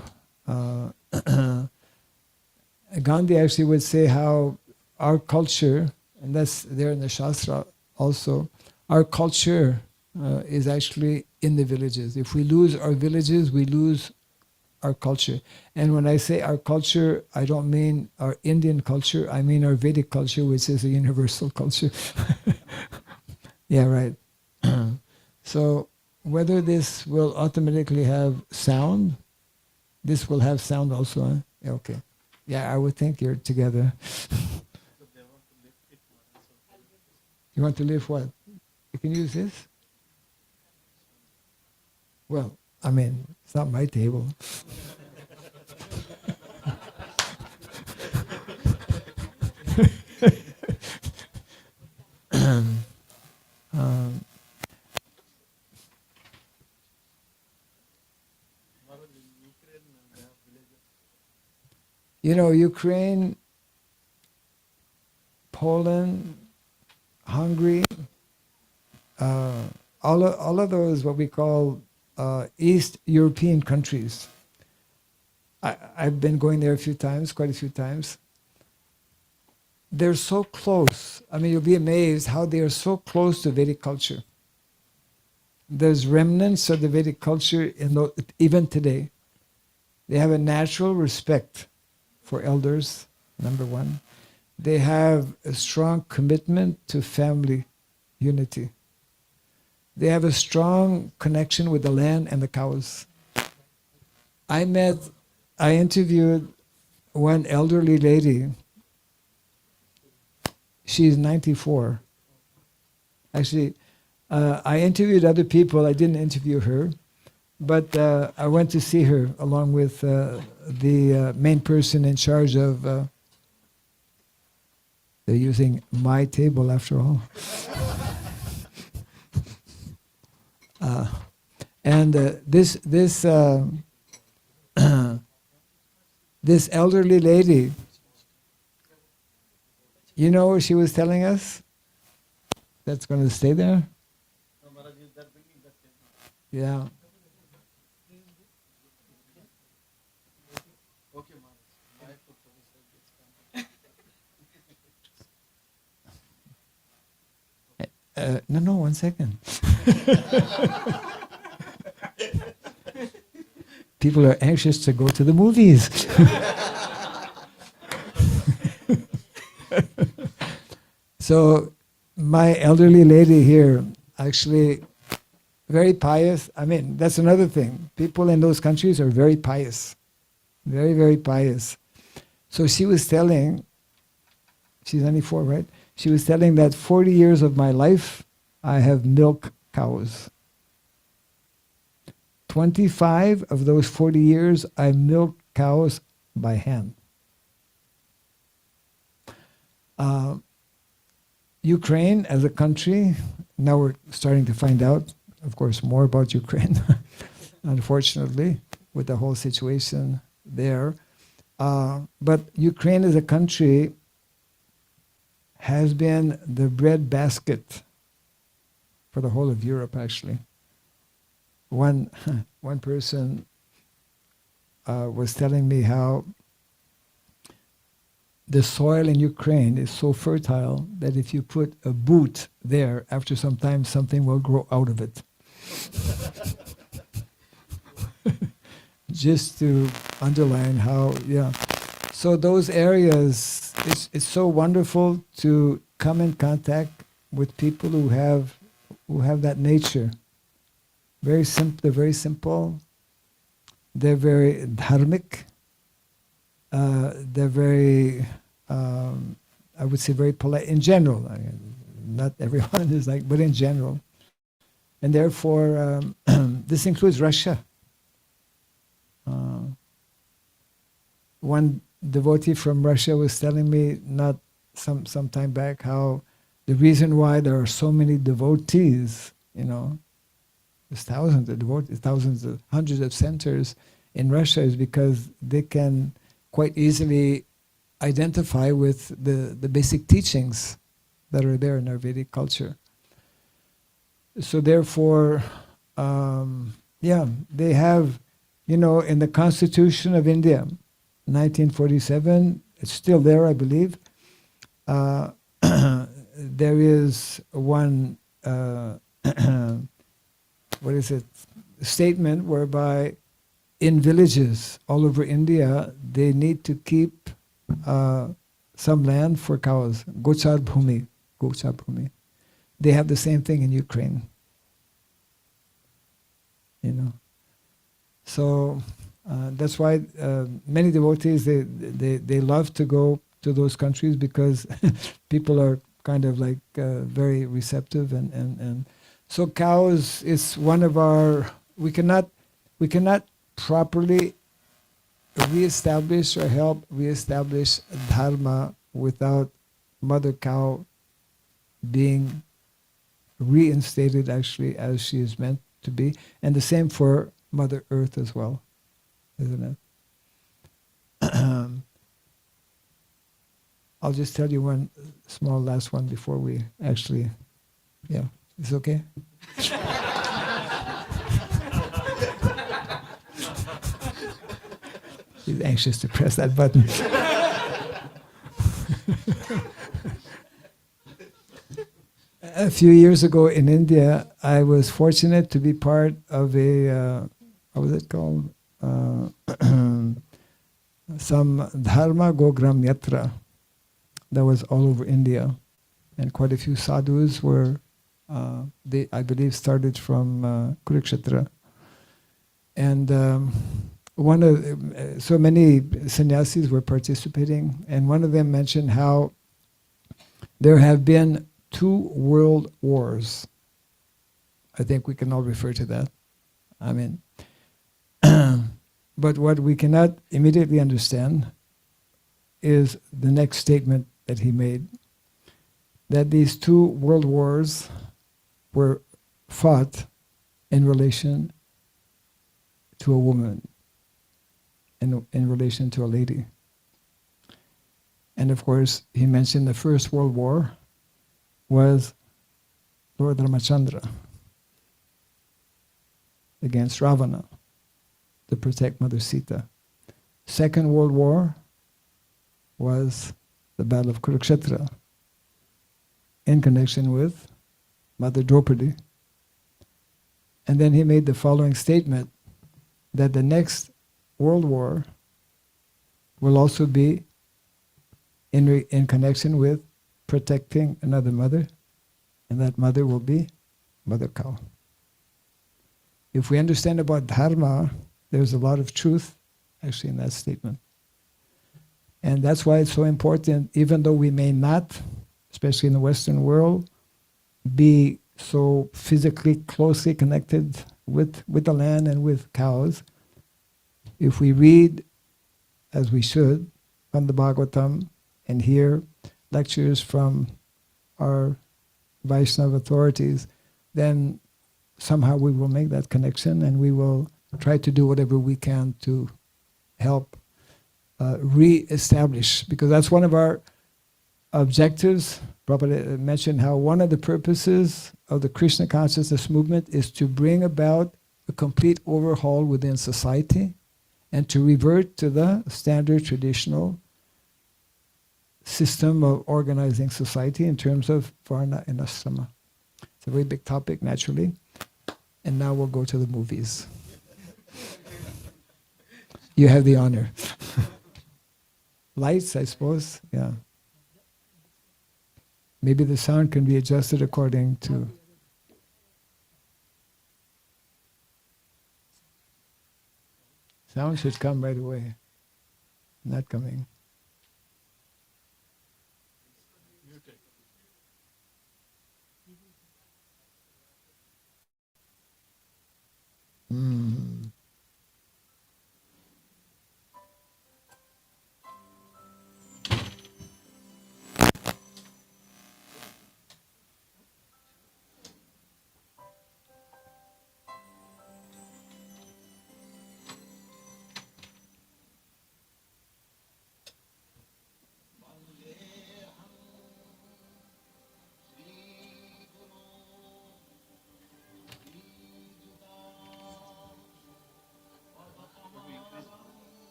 Gandhi actually would say how our culture, and that's there in the Shastra also, our culture is actually in the villages. If we lose our villages, we lose our culture. And when I say our culture, I don't mean our Indian culture, I mean our Vedic culture, which is a universal culture. Yeah, right. So whether this will automatically have sound. This will have sound also, huh? Yeah, okay. Yeah, I would think you're together. You want to lift what? You can use this? Well, I mean, it's not my table. um, you know, Ukraine, Poland, Hungary, all of those what we call East European countries. I've been going there a few times, quite a few times. They're so close. I mean, you'll be amazed how they are so close to Vedic culture. There's remnants of the Vedic culture even today. They have a natural respect for elders, number one. They have a strong commitment to family unity. They have a strong connection with the land and the cows. I interviewed one elderly lady. She's 94. Actually, I interviewed other people. I didn't interview her. But I went to see her along with the main person in charge of... they're using my table after all. And this this elderly lady, you know what she was telling us? That's going to stay there? Yeah. No, 1 second. People are anxious to go to the movies. So, my elderly lady here, actually, very pious. I mean, that's another thing. People in those countries are very pious. Very, very pious. So she was telling, she's 94, right? She was telling that 40 years of my life, I have milked cows. 25 of those 40 years, I milked cows by hand. Ukraine as a country, now we're starting to find out, of course, more about Ukraine, unfortunately, with the whole situation there. But Ukraine as a country has been the breadbasket for the whole of Europe, actually. One person was telling me how the soil in Ukraine is so fertile that if you put a boot there, after some time, something will grow out of it. Just to underline how, yeah. So those areas, it's so wonderful to come in contact with people who have that nature. Very simple. They're very simple. They're very dharmic. They're very, I would say, very polite in general. I mean, not everyone is like, but in general. And therefore, this includes Russia. One devotee from Russia was telling me not some time back how the reason why there are so many devotees, there's thousands of devotees, hundreds of centers in Russia is because they can quite easily identify with the basic teachings that are there in our Vedic culture. So therefore, they have, in the Constitution of India, 1947, it's still there, I believe. There is one, statement whereby in villages all over India, they need to keep some land for cows, gochar bhumi. They have the same thing in Ukraine. you know. So that's why many devotees, they love to go to those countries because people are kind of like very receptive and so cows is one of our, we cannot properly reestablish or help reestablish dharma without mother cow being reinstated actually as she is meant to be, and the same for Mother Earth as well, isn't it? I'll just tell you one small last one before we actually, yeah, it's okay? He's anxious to press that button. A few years ago in India, I was fortunate to be part of a, what was it called? Some Dharma Gogram Yatra that was all over India. And quite a few sadhus were, they, I believe, started from Kurukshetra. And one of, so many sannyasis were participating, and one of them mentioned how there have been 2 world wars. I think we can all refer to that. I mean, but what we cannot immediately understand is the next statement that he made, that these 2 world wars were fought in relation to a woman, in relation to a lady. And of course, he mentioned the First World War was Lord Ramachandra against Ravana to protect Mother Sita. Second World War was the Battle of Kurukshetra in connection with Mother Draupadi. And then he made the following statement, that the next World War will also be in connection with protecting another mother, and that mother will be Mother Cow. If we understand about Dharma, there's a lot of truth actually in that statement. And that's why it's so important, even though we may not, especially in the Western world, be so physically closely connected with the land and with cows, if we read, as we should, from the Bhagavatam and hear lectures from our Vaishnava authorities, then somehow we will make that connection and we will try to do whatever we can to help re-establish, because that's one of our objectives. Prabhupada mentioned how one of the purposes of the Krishna consciousness movement is to bring about a complete overhaul within society and to revert to the standard traditional system of organizing society in terms of varna and ashrama. It's a very big topic, naturally. And now we'll go to the movies. You have the honor. Lights, I suppose, yeah. Maybe the sound can be adjusted according to... Sound should come right away. Not coming. Mm.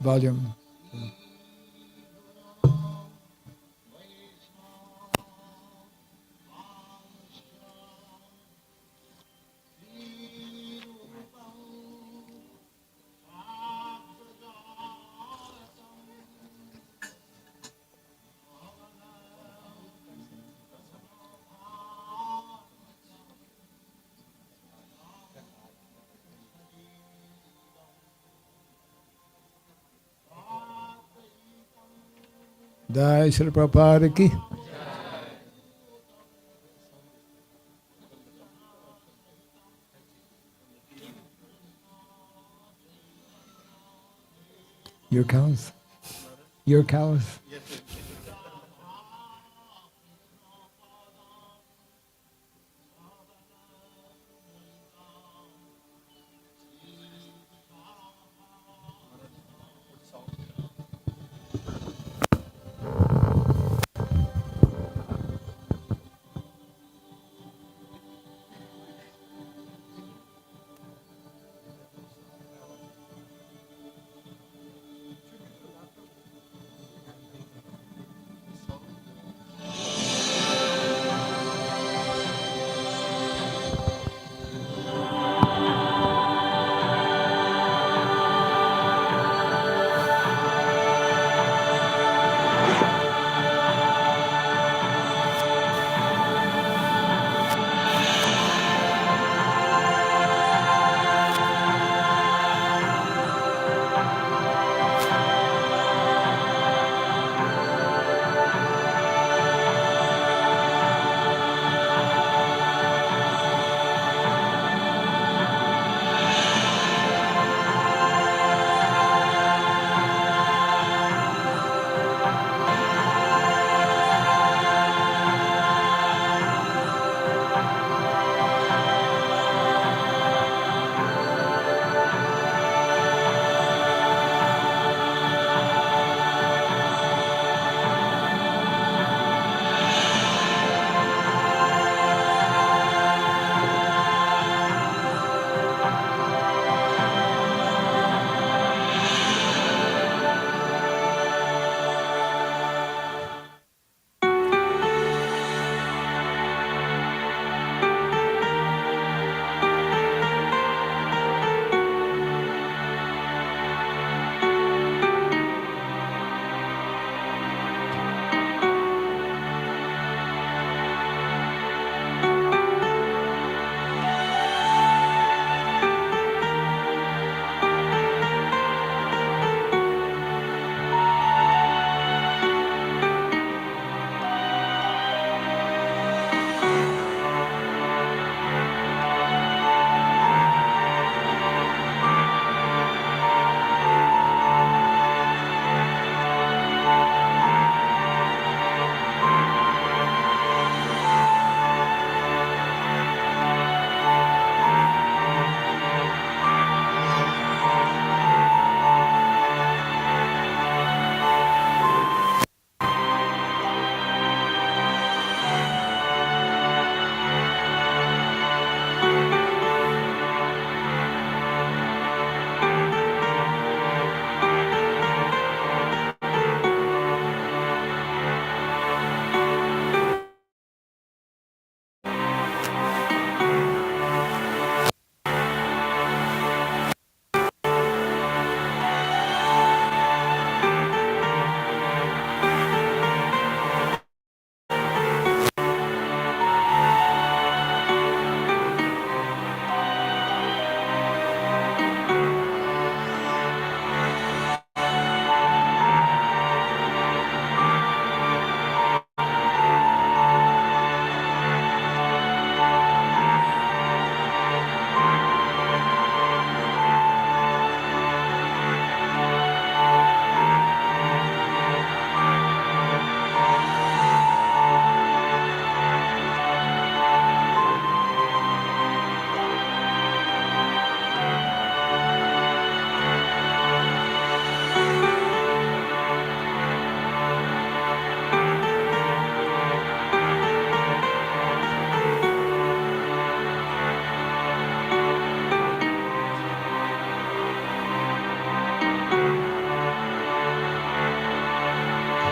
Volume. Jai Shri Prabhupada ki. Your cows? Your cows?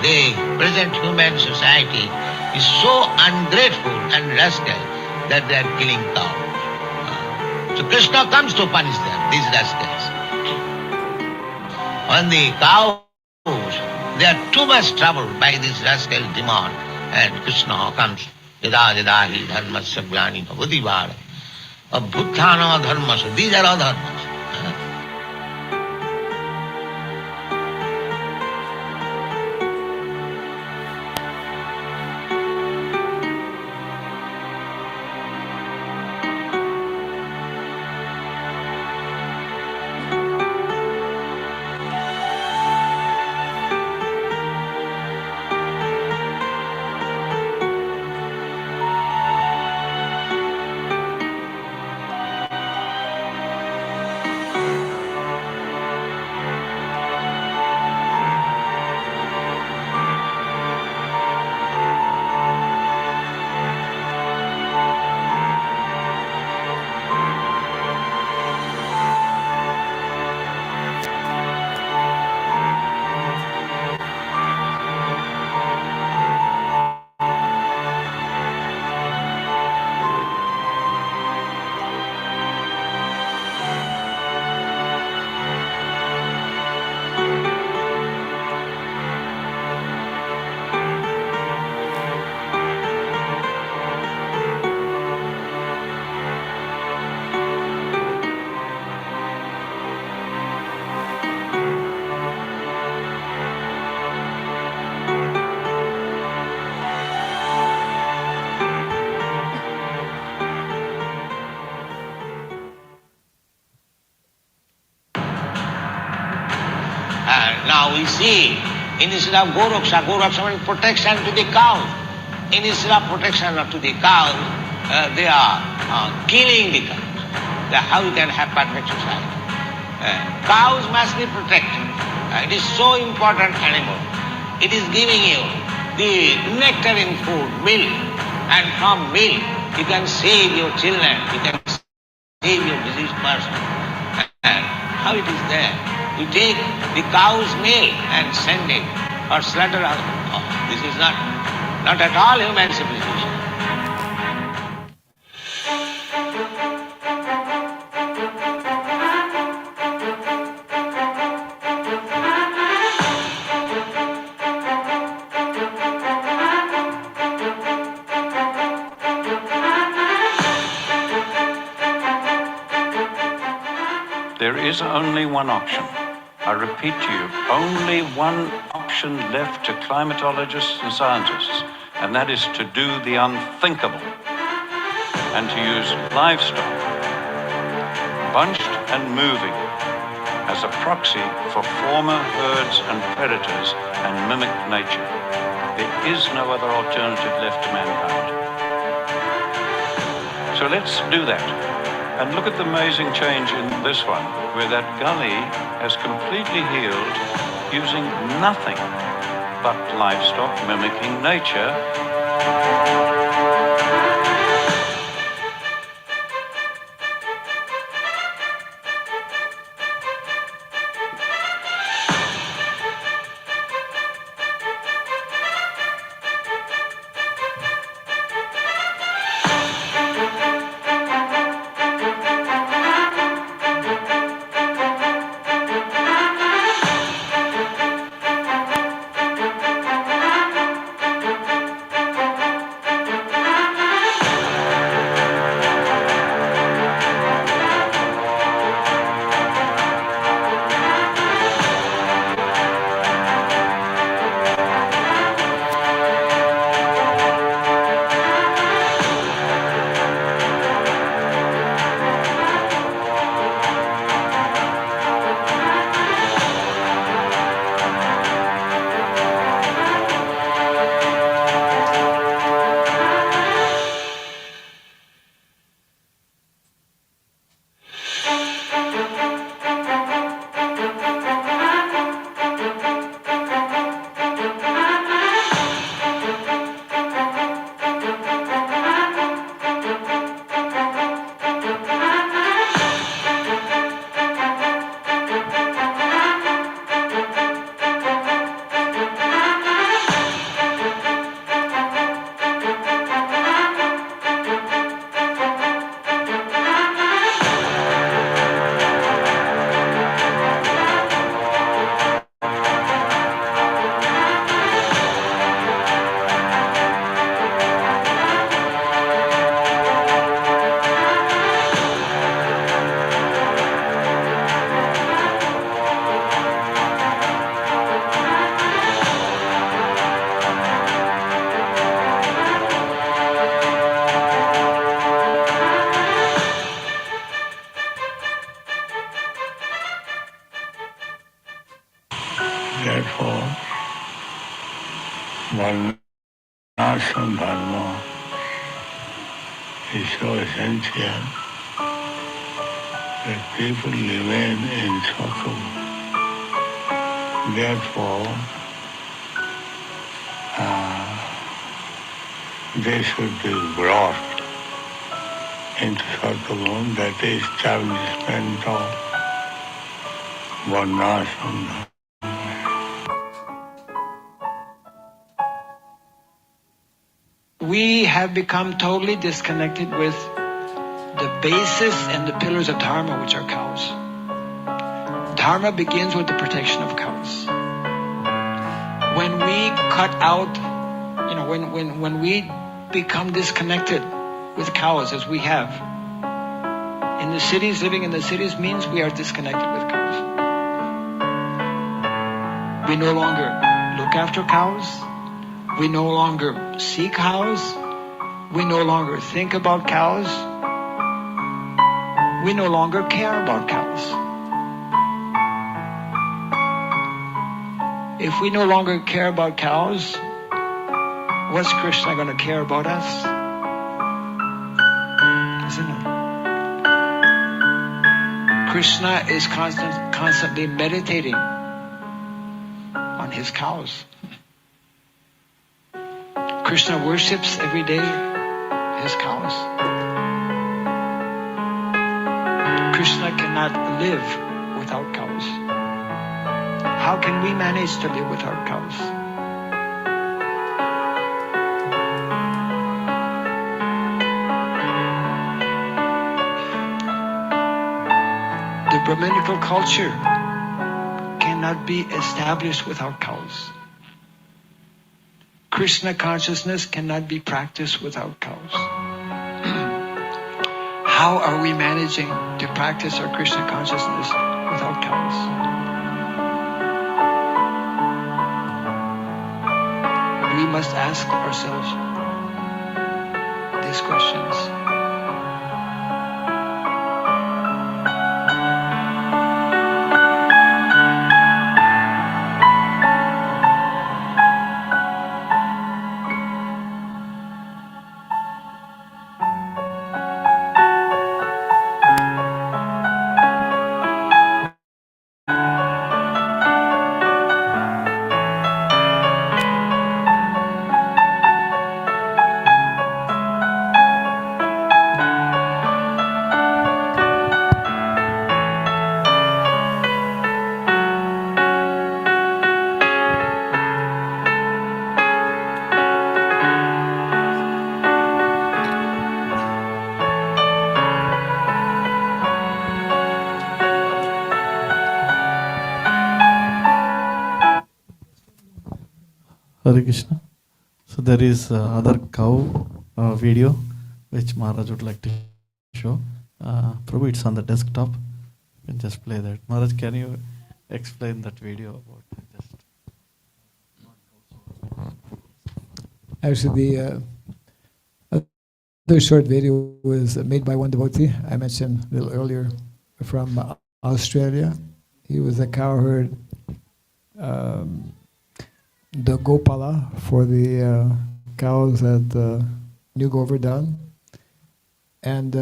The present human society is so ungrateful and rascal that they are killing cows. So Krishna comes to punish them, these rascals. When the cows, they are too much troubled by this rascal demon, and Krishna comes. Yada yada hi dharmasya glani bhavati vada. Abhuthana dharmasya, these are all dharmas. Now we see, instead of Goraksha means protection to the cow. Instead of protection to the cow, they are killing the cows. How you can have perfect society? Cows must be protected. It is so important animal. It is giving you the nectarine food, milk, and from milk you can save your children, you can save your diseased person. And how it is there? You take the cow's milk and send it or slaughterhouse. Oh, this is not at all human civilization. There is only one option. I repeat to you, only one option left to climatologists and scientists, and that is to do the unthinkable and to use livestock, bunched and moving, as a proxy for former herds and predators and mimic nature. There is no other alternative left to mankind. So let's do that. And look at the amazing change in this one, where that gully has completely healed using nothing but livestock mimicking nature. Therefore, varnashram dharma is so essential that people remain in suffering. Therefore, they should be brought into Sattva, that is establishment of varnashram dharma. We have become totally disconnected with the basis and the pillars of Dharma, which are cows. Dharma begins with the protection of cows. When we cut out, when we become disconnected with cows, as we have, in the cities, living in the cities means we are disconnected with cows. We no longer look after cows. We no longer see cows. We no longer think about cows. We no longer care about cows. If we no longer care about cows, what's Krishna going to care about us? Isn't it? Krishna is constantly meditating on his cows. Krishna worships every day his cows. Krishna cannot live without cows. How can we manage to live without cows? The Brahminical culture cannot be established without cows. Krishna consciousness cannot be practiced without cows. How are we managing to practice our Krishna consciousness without cows? We must ask ourselves these questions. Hare Krishna. So there is other cow video which Maharaj would like to show. Prabhu, it's on the desktop. You can just play that. Maharaj, can you explain that video about just? Actually, the other short video was made by one devotee I mentioned a little earlier from Australia. He was a cowherd, the Gopala for the cows at New Govardhan. And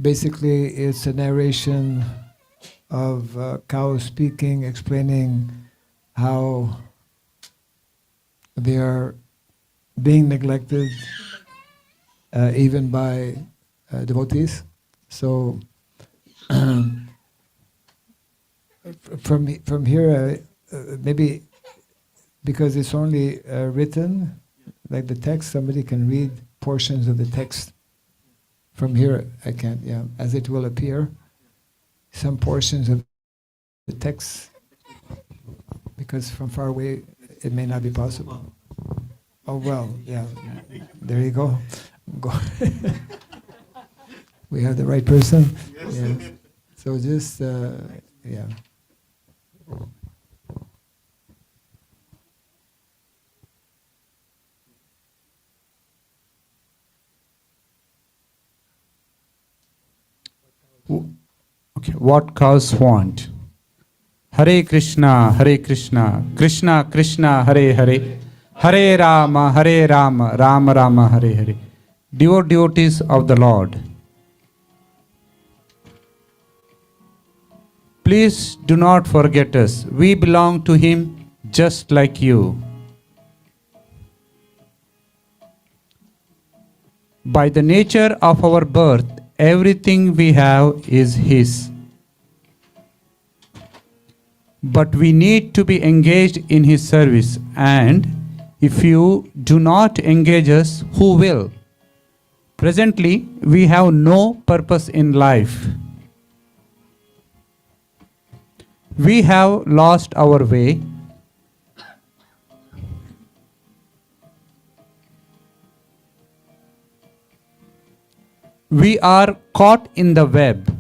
basically it's a narration of cows speaking, explaining how they are being neglected even by devotees. So from here, maybe because it's only written, like the text, somebody can read portions of the text. From here, I can't, yeah, as it will appear, some portions of the text, because from far away, it may not be possible. Oh, well, yeah, there you go. We have the right person. Yeah. So just, yeah. Okay, what cows want? Hare Krishna, Krishna Krishna, Hare Hare, Hare Rama, Rama Rama, Hare Hare. Devotees of the Lord, please do not forget us. We belong to Him just like you. By the nature of our birth, everything we have is His. But we need to be engaged in His service, and if you do not engage us, who will? Presently, we have no purpose in life. We have lost our way. We are caught in the web.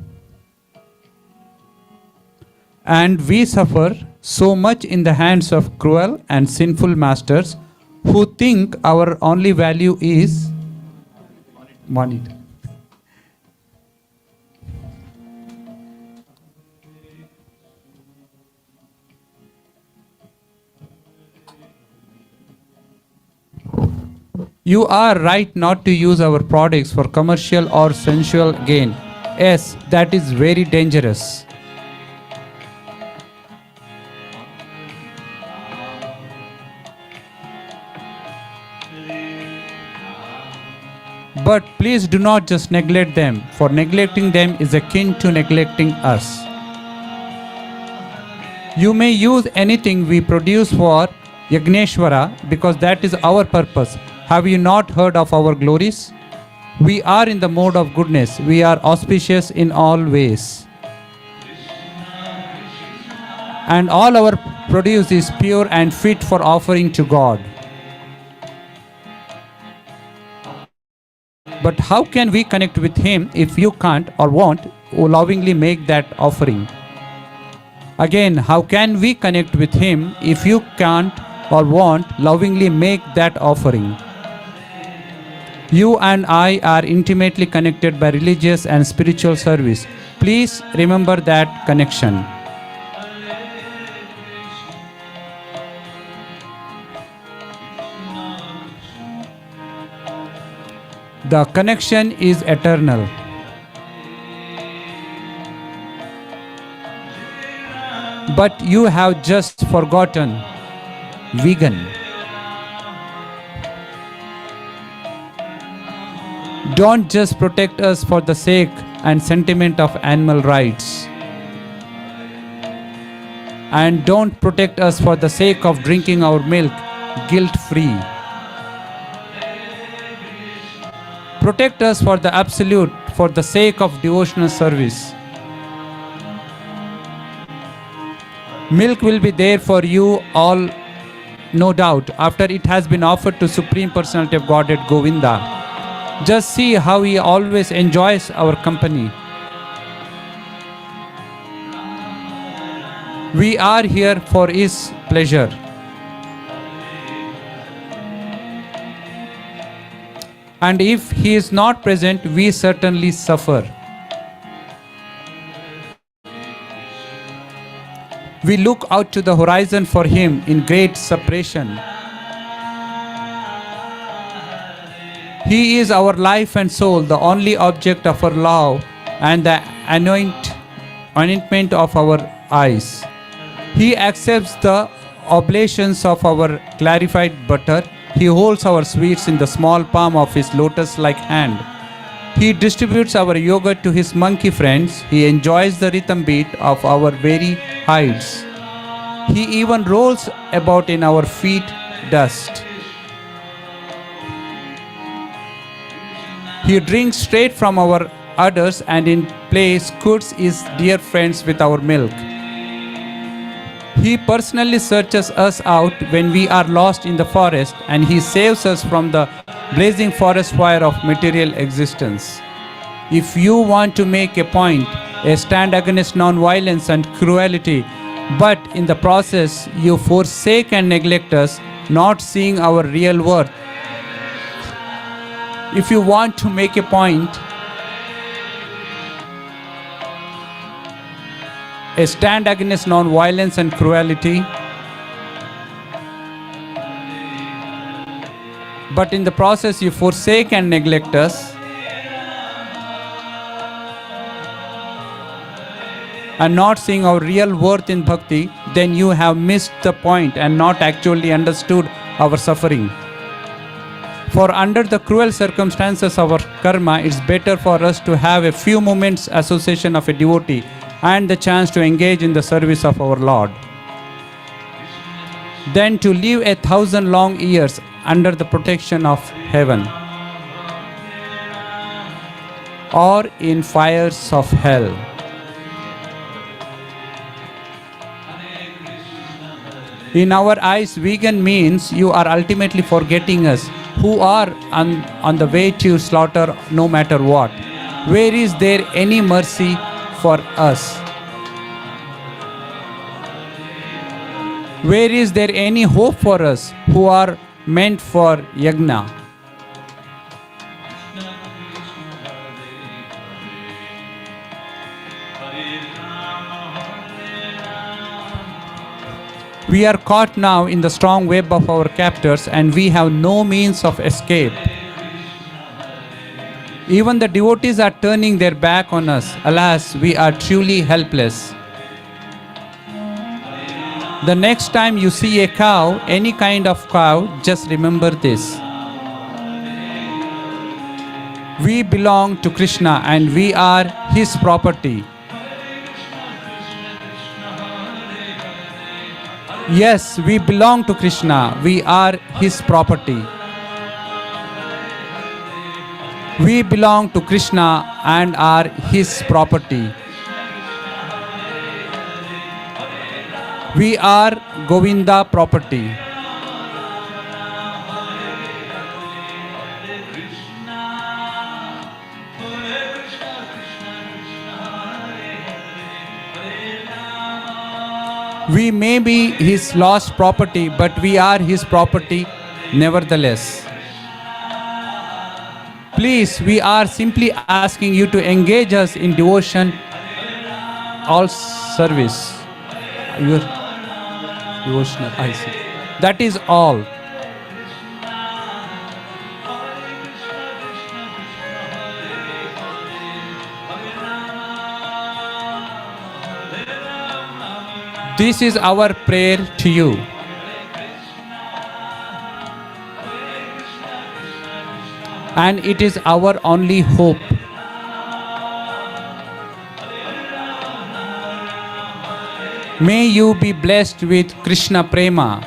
And we suffer so much in the hands of cruel and sinful masters who think our only value is money. You are right not to use our products for commercial or sensual gain. Yes, that is very dangerous. But please do not just neglect them, for neglecting them is akin to neglecting us. You may use anything we produce for Yagneshwara because that is our purpose. Have you not heard of our glories? We are in the mode of goodness. We are auspicious in all ways. And all our produce is pure and fit for offering to God. But how can we connect with Him if you can't or won't lovingly make that offering? Again, how can we connect with Him if you can't or won't lovingly make that offering? You and I are intimately connected by religious and spiritual service. Please remember that connection. The connection is eternal. But you have just forgotten vegan. Don't just protect us for the sake and sentiment of animal rights. And don't protect us for the sake of drinking our milk guilt-free. Protect us for the absolute, for the sake of devotional service. Milk will be there for you all, no doubt, after it has been offered to Supreme Personality of Godhead Govinda. Just see how He always enjoys our company. We are here for His pleasure. And if He is not present, we certainly suffer. We look out to the horizon for Him in great separation. He is our life and soul, the only object of our love and the anointment of our eyes. He accepts the oblations of our clarified butter. He holds our sweets in the small palm of His lotus-like hand. He distributes our yogurt to His monkey friends. He enjoys the rhythm beat of our very hides. He even rolls about in our feet dust. He drinks straight from our udders and in play scoots His dear friends with our milk. He personally searches us out when we are lost in the forest, and He saves us from the blazing forest fire of material existence. If you want to make a point, a stand against non-violence and cruelty, but in the process you forsake and neglect us, not seeing our real worth. If you want to make a point, a stand against non-violence and cruelty, but in the process you forsake and neglect us, and not seeing our real worth in bhakti, then you have missed the point and not actually understood our suffering. For under the cruel circumstances of our karma, it's better for us to have a few moments association of a devotee and the chance to engage in the service of our Lord, than to live 1,000 long years under the protection of heaven or in fires of hell. In our eyes, vegan means you are ultimately forgetting us, who are on the way to slaughter no matter what. Where is there any mercy for us? Where is there any hope for us who are meant for yagna? We are caught now in the strong web of our captors and we have no means of escape. Even the devotees are turning their back on us. Alas, we are truly helpless. The next time you see a cow, any kind of cow, just remember this. We belong to Krishna and we are his property. Yes, we belong to Krishna. We are his property. We belong to Krishna and are his property. We are Govinda property. We may be his lost property, but we are his property nevertheless. Please, we are simply asking you to engage us in devotion, all service. Your devotional, I see. That is all. This is our prayer to you. And it is our only hope. May you be blessed with Krishna Prema.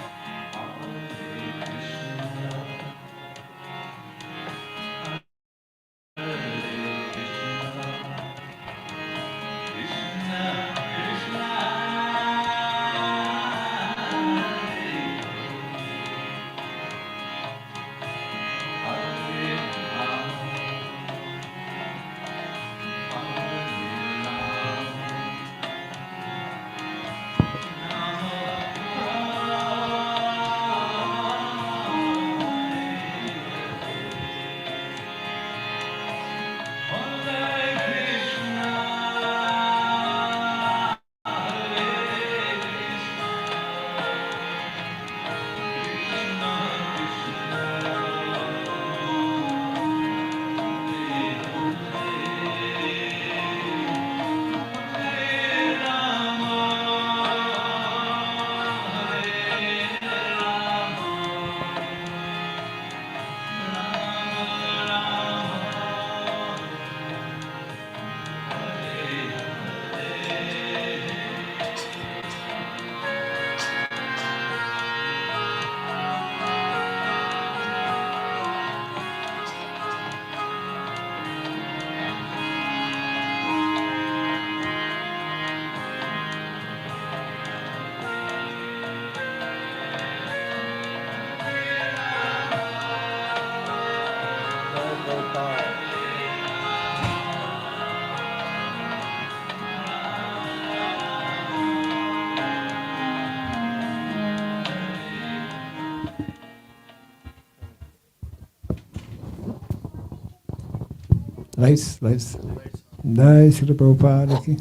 Lights. Jai Srila Prabhupada ki.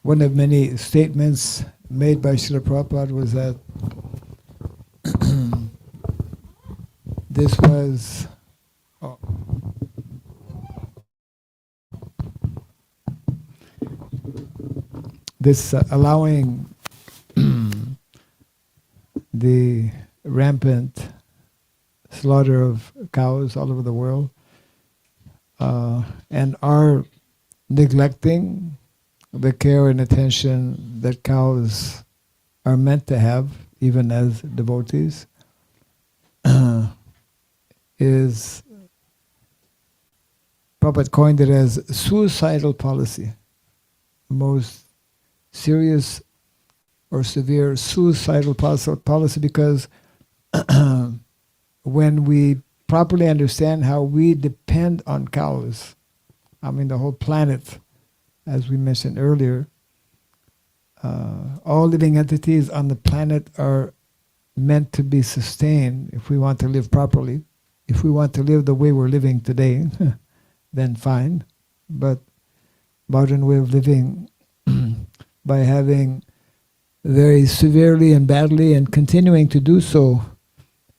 One of many statements made by Srila Prabhupada was that this was allowing the rampant slaughter of cows all over the world and our neglecting the care and attention that cows are meant to have, even as devotees, is, Prabhupada coined it as suicidal policy, the most serious or severe suicidal policy, because when we properly understand how we depend on cows, I mean the whole planet, as we mentioned earlier, all living entities on the planet are meant to be sustained if we want to live properly. If we want to live the way we're living today, then fine. But modern way of living by having very severely and badly and continuing to do so,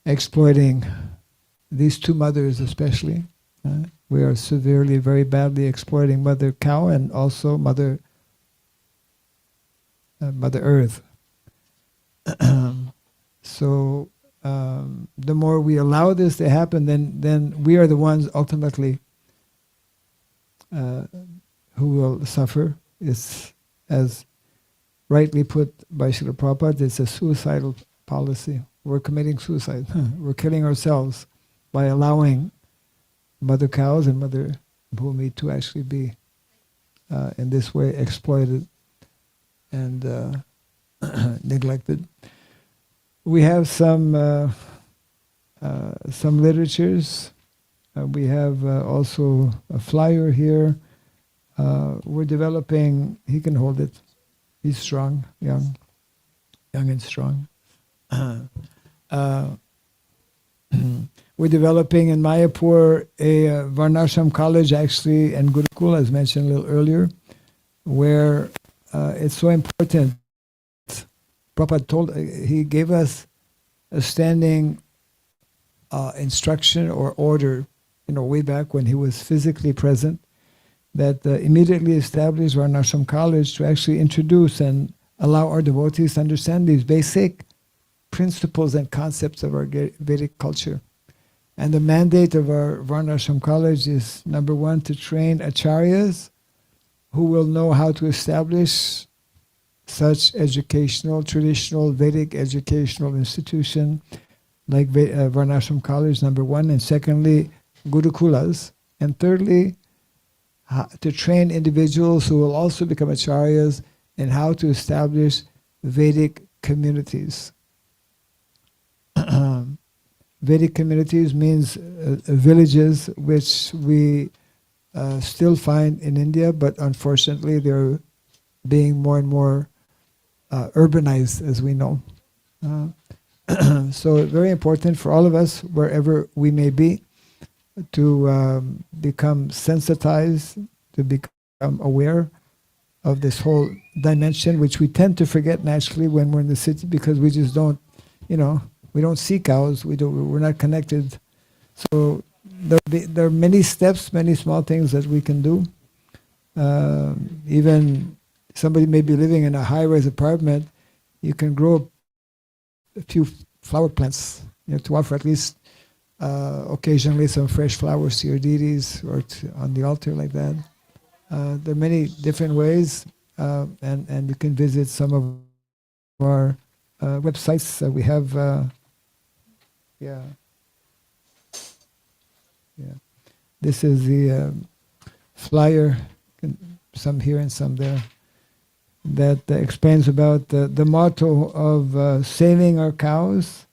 exploiting these two mothers especially. We are severely, very badly exploiting Mother Cow and also Mother Earth. So the more we allow this to happen, then we are the ones ultimately who will suffer. It's, as rightly put by Srila Prabhupada, it's a suicidal policy. We're committing suicide. We're killing ourselves by allowing Mother Cows and Mother Bhumi to actually be in this way exploited and neglected. We have some literatures. We have also a flyer here. We're developing. He can hold it. He's strong, young and strong. We're developing in Mayapur a Varnashram college, actually, and Gurukul, as mentioned a little earlier, where it's so important. Prabhupada he gave us a standing instruction or order, way back when he was physically present, that immediately established Varnashram College to actually introduce and allow our devotees to understand these basic principles and concepts of our Vedic culture. And the mandate of our Varnashram College is, number one, to train acharyas who will know how to establish such educational, traditional Vedic educational institution like Varnashram College, number one, and secondly, Gurukulas, and thirdly, to train individuals who will also become acharyas in how to establish Vedic communities. Vedic communities means villages, which we still find in India, but unfortunately they're being more and more urbanized, as we know. So very important for all of us, wherever we may be, to become sensitized, to become aware of this whole dimension, which we tend to forget naturally when we're in the city, because we just don't, we don't see cows, we're not connected. So there are many steps, many small things that we can do. Even somebody may be living in a high-rise apartment, you can grow a few flower plants, to offer at least occasionally some fresh flowers to your deities or on the altar like that. There are many different ways, and you can visit some of our websites. We have, this is the flyer, some here and some there, that explains about the motto of saving our cows,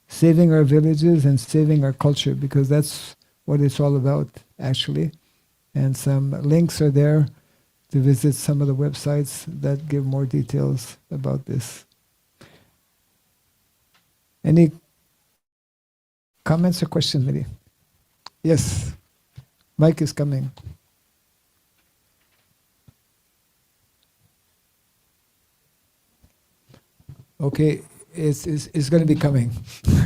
saving our villages, and saving our culture, because that's what it's all about, actually. And some links are there to visit some of the websites that give more details about this. Any comments or questions, maybe? Yes, Mike is coming. Okay, it's going to be coming.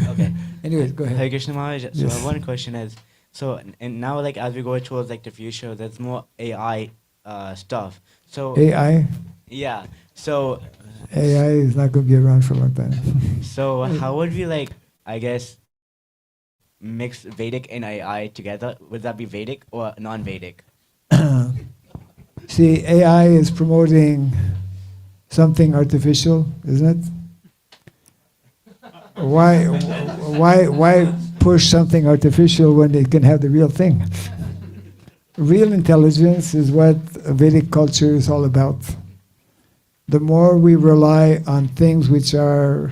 Okay. Anyways, go ahead. Hare Krishna Maharaj. So Yes. one question is, and now as we go towards the future, there's more AI stuff. So AI? Yeah. So AI is not going to be around for a long time. So how would we mix Vedic and AI together? Would that be Vedic or non-Vedic? See, AI is promoting something artificial, isn't it? Why push something artificial when they can have the real thing? Real intelligence is what Vedic culture is all about. The more we rely on things which are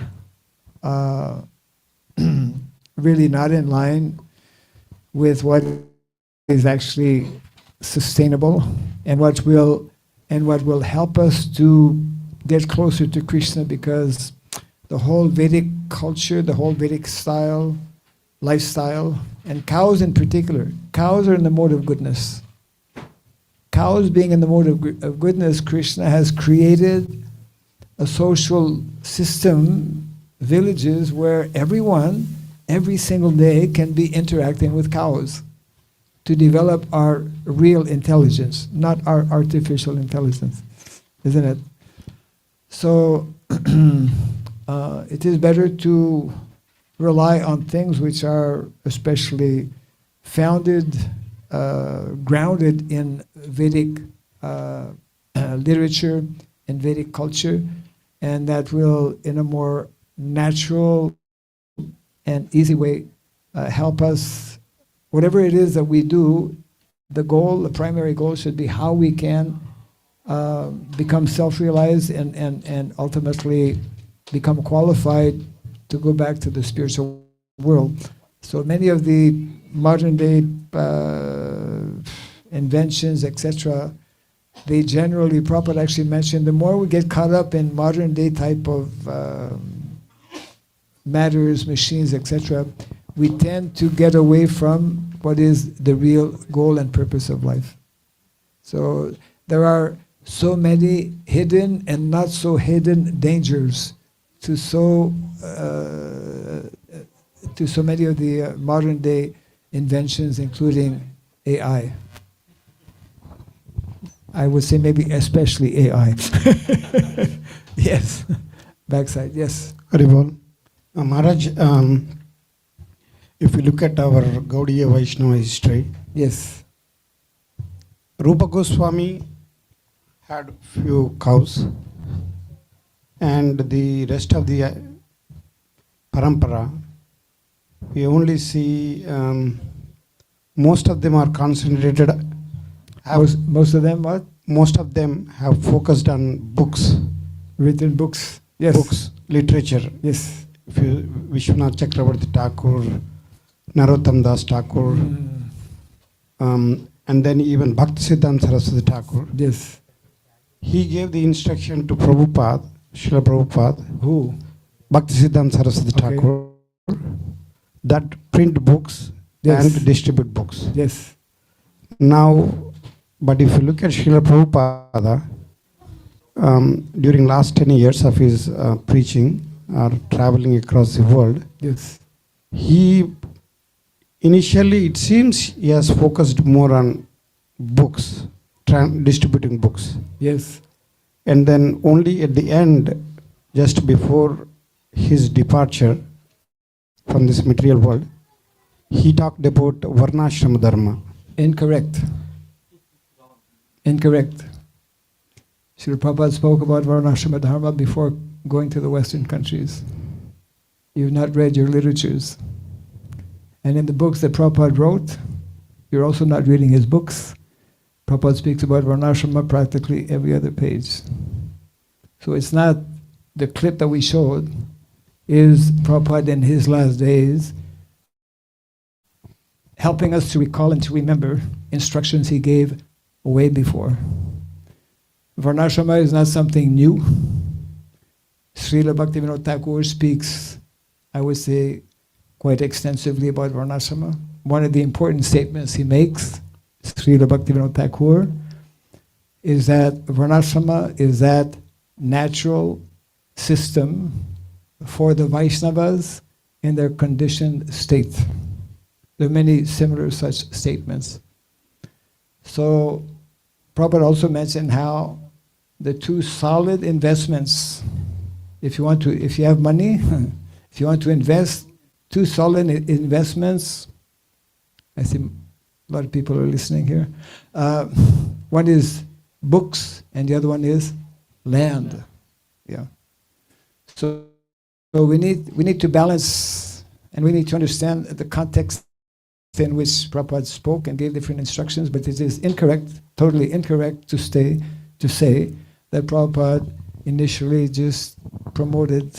really not in line with what is actually sustainable and what will help us to get closer to Krishna, because the whole Vedic culture, the whole Vedic style, lifestyle, and cows in particular, cows are in the mode of goodness. cows being in the mode of goodness, Krishna has created a social system, villages where everyone, every single day, can be interacting with cows to develop our real intelligence, not our artificial intelligence, isn't it? So it is better to rely on things which are especially founded, grounded in Vedic literature and Vedic culture, and that will, in a more natural and easy way, help us. Whatever it is that we do, the goal, the primary goal should be how we can become self-realized and ultimately become qualified to go back to the spiritual world. So many of the modern day inventions, etc., they generally, Prabhupada actually mentioned, the more we get caught up in modern day type of matters, machines, etc., we tend to get away from what is the real goal and purpose of life. So there are so many hidden and not so hidden dangers to so many of the modern day inventions, including AI. I would say maybe especially AI. Yes. Backside, yes. Haribol. Maharaj, if you look at our Gaudiya Vaishnava history, yes, Rupa Goswami had few cows, and the rest of the parampara, we only see most of them are concentrated. Most of them what? Most of them have focused on books. Written books. Yes. Books, literature. Yes. If you Vishwanath Chakravarti Thakur, Narottam Das Thakur, and then even Bhakti Siddhanta Saraswati Thakur. Yes. He gave the instruction to Prabhupada, Srila Prabhupada. Who? Bhakti Siddhanta Saraswati Thakur, that print books and distribute books. Yes. Now, but if you look at Srila Prabhupada, during last 10 years of his preaching or traveling across the world, yes, he initially, it seems, he has focused more on books, distributing books. Yes. And then only at the end, just before his departure from this material world, he talked about Varnashrama Dharma. Incorrect. Incorrect. Srila Prabhupada spoke about Varnashrama Dharma before going to the Western countries. You've not read your literatures. And in the books that Prabhupada wrote, you're also not reading his books. Prabhupada speaks about Varnashrama practically every other page. So it's not the clip that we showed is Prabhupada in his last days helping us to recall and to remember instructions he gave way before. Varnashrama is not something new. Srila Bhaktivinoda Thakur speaks, I would say, quite extensively about Varnashrama. One of the important statements he makes, Srila Bhaktivinoda Thakur, is that Varnashrama is that natural system for the Vaishnavas in their conditioned state. There are many similar such statements. So Prabhupada also mentioned how the two solid investments, if you have money, if you want to invest, two solid investments, I see a lot of people are listening here. One is books and the other one is land. Yeah. So we need to balance, and we need to understand the context in which Prabhupada spoke and gave different instructions, but it is incorrect, totally incorrect to say that Prabhupada initially just promoted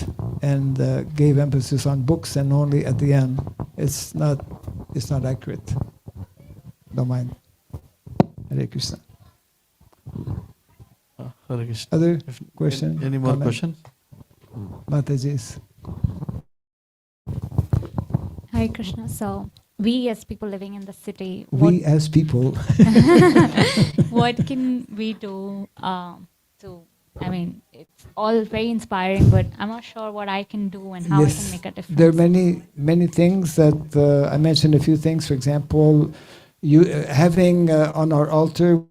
and gave emphasis on books and only at the end. It's not accurate. Don't mind. Hare Krishna. Hare Krishna. Other question? Any more comment? questions? Mataji's. Hare Krishna. So we as people living in the city, We as people. what can we do to, I mean, it's all very inspiring, but I'm not sure what I can do and how I can make a difference. There are many things that I mentioned. A few things, for example, you having on our altar,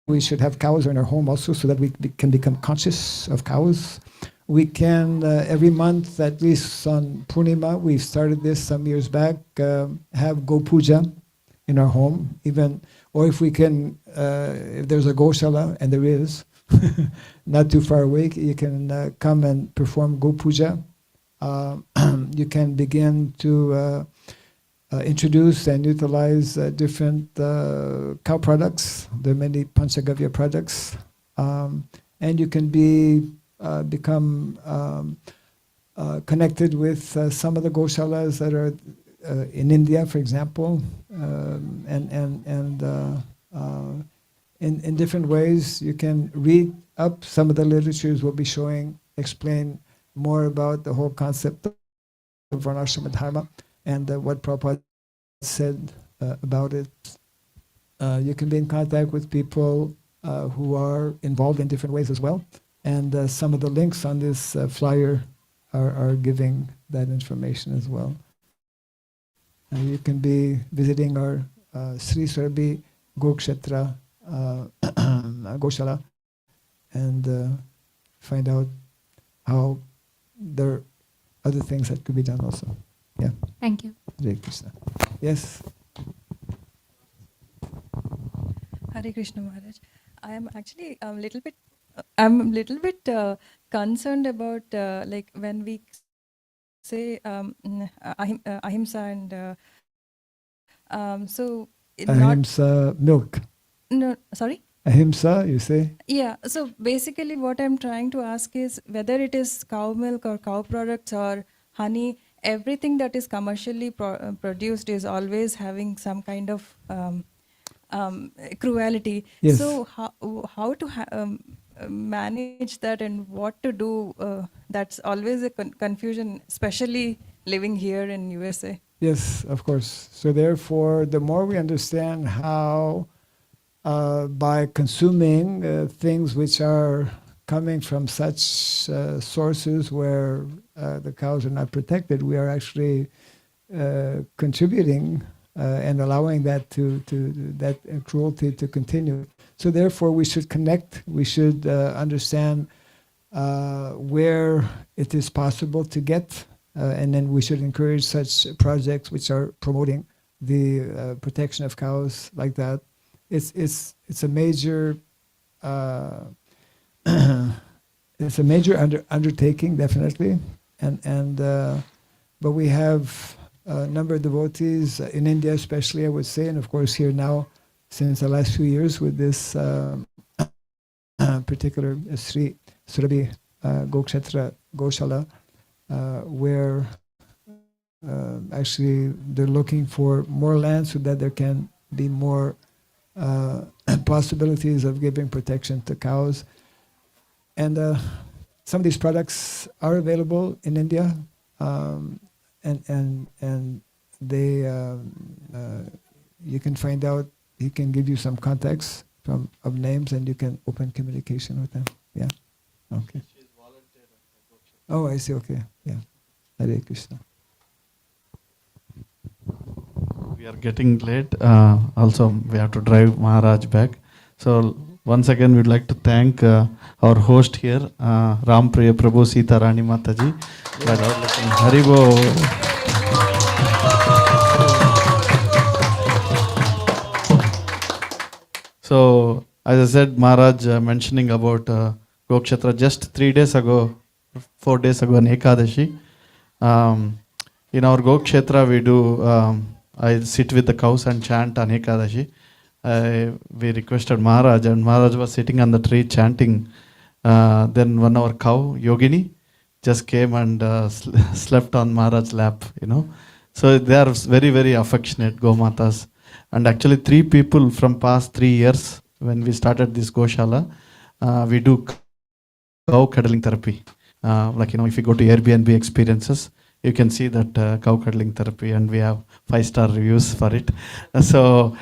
we should have cows in our home also, so that we can become conscious of cows. We can every month, at least on Purnima, we started this some years back, have Go Puja in our home, even, or if we can, if there's a Goshala, and there is, not too far away, you can come and perform Go Puja. You can begin to introduce and utilize different cow products. There are many Panchagavya products. And you can become connected with some of the Goshalas that are in India, for example, and in different ways. You can read up some of the literatures we'll be showing, explain more about the whole concept of Varnashrama Dharma and what Prabhupada said about it. You can be in contact with people who are involved in different ways as well. And some of the links on this flyer are giving that information as well. You can be visiting our Sri Sarabhi Gokshetra Goshala and find out how there are other things that could be done also. Yeah. Thank you. Hare Krishna. Yes. Hare Krishna Maharaj. I am actually a little bit concerned about like when we say ahimsa and so Ahimsa milk. No, sorry. Ahimsa, you say? Yeah. So basically, what I'm trying to ask is whether it is cow milk or cow products or honey, everything that is commercially produced is always having some kind of cruelty. Yes. So how to manage that and what to do? That's always a confusion, especially living here in USA. Yes, of course. So therefore, the more we understand how by consuming things which are coming from such sources where the cows are not protected, we are actually contributing and allowing that that cruelty to continue. So therefore, we should connect. We should understand where it is possible to get, and then we should encourage such projects which are promoting the protection of cows like that. It's a major it's a major undertaking, definitely, and but we have a number of devotees in India, especially, I would say, and of course here now since the last few years with this particular Sri Surabhi Gokshetra Goshala, where actually they're looking for more land so that there can be more possibilities of giving protection to cows. And some of these products are available in India, and they you can find out. He can give you some contacts of names, and you can open communication with them. Yeah. Okay. Oh, I see. Okay. Yeah. Hare Krishna. We are getting late. Also, we have to drive Maharaj back. So once again, we'd like to thank our host here, Rampriya Prabhu Sita Rani Mataji. Haribo. So, as I said, Maharaj mentioning about Gokshetra just 3 days ago, 4 days ago on Ekadashi. In our Gokshetra, we do, I sit with the cows and chant on Ekadashi. We requested Maharaj, and Maharaj was sitting on the tree chanting. Then one of our cow, Yogini, just came and slept on Maharaj's lap, So they are very, very affectionate Gomatas. And actually 3 people from past 3 years, when we started this Goshala, we do cow cuddling therapy. If you go to Airbnb experiences, you can see that cow cuddling therapy, and we have 5-star reviews for it. So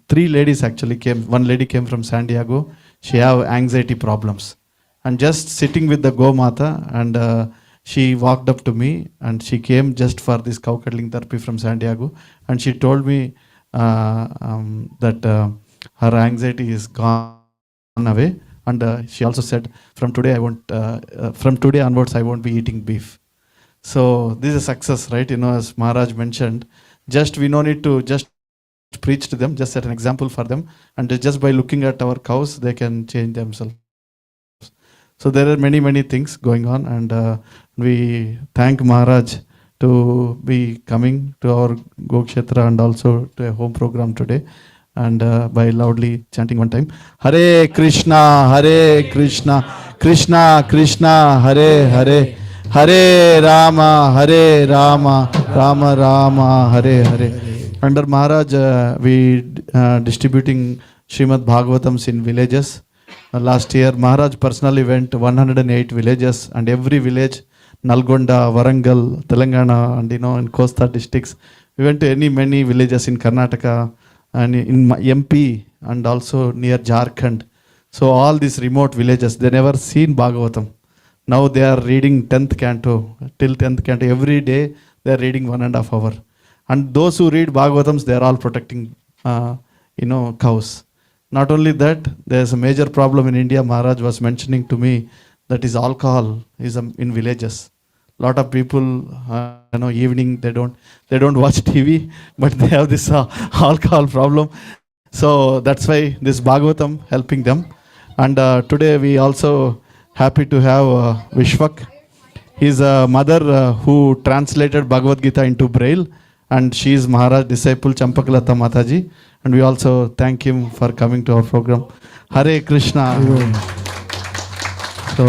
three ladies actually came. One lady came from San Diego. She have anxiety problems, and just sitting with the Go Mata, and she walked up to me, and she came just for this cow cuddling therapy from San Diego, and she told me that her anxiety is gone away, and she also said, from today onwards I won't be eating beef. So this is a success, right? As Maharaj mentioned, we no need to just preach to them, just set an example for them, and just by looking at our cows, they can change themselves. So there are many things going on, and we thank Maharaj to be coming to our Gokshetra and also to a home program today, and by loudly chanting one time, Hare Krishna, Krishna Krishna, Hare Hare, Hare Rama, Rama Rama, Hare Hare. Under Maharaj, we distributing Srimad Bhagavatams in villages. Last year, Maharaj personally went 108 villages, and every village, Nalgonda, Warangal, Telangana, and in Costa districts. We went to many villages in Karnataka and in MP and also near Jharkhand. So all these remote villages, they never seen Bhagavatam. Now they are reading 10th canto, till 10th canto. Every day they are reading 1.5 hours. And those who read Bhagavatams, they are all protecting, cows. Not only that, there's a major problem in India. Maharaj was mentioning to me that is alcoholism in villages. Lot of people, evening they don't watch TV, but they have this alcohol problem. So that's why this Bhagavatam helping them. And today we also happy to have Vishwak. He's a mother who translated Bhagavad Gita into Braille, and she is Maharaj disciple Champakalata Mataji. And we also thank him for coming to our program. Hare Krishna. So,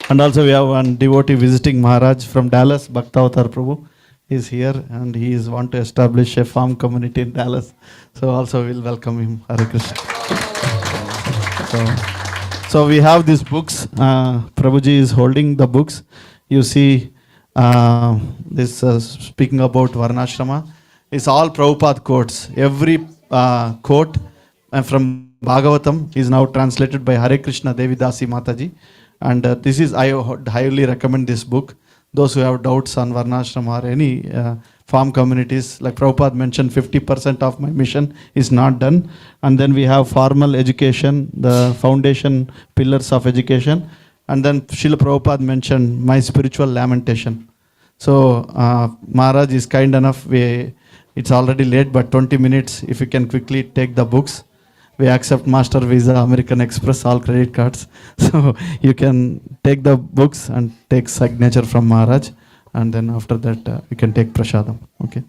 and also we have one devotee visiting Maharaj from Dallas, Bhaktavatar Prabhu. He is here, and he is want to establish a farm community in Dallas. So also we'll welcome him. Hare Krishna. So we have these books. Prabhuji is holding the books. You see this speaking about Varnashrama. It's all Prabhupada quotes. Every quote from Bhagavatam is now translated by Hare Krishna Devidasi Mataji. And this is, I highly recommend this book. Those who have doubts on Varnashrama or any farm communities, like Prabhupada mentioned, 50% of my mission is not done. And then we have formal education, the foundation pillars of education. And then Srila Prabhupada mentioned my spiritual lamentation. So Maharaj is kind enough. It's already late, but 20 minutes, if you can quickly take the books. We accept Master Visa, American Express, all credit cards. So you can take the books and take signature from Maharaj. And then after that, we can take Prashadam. Okay.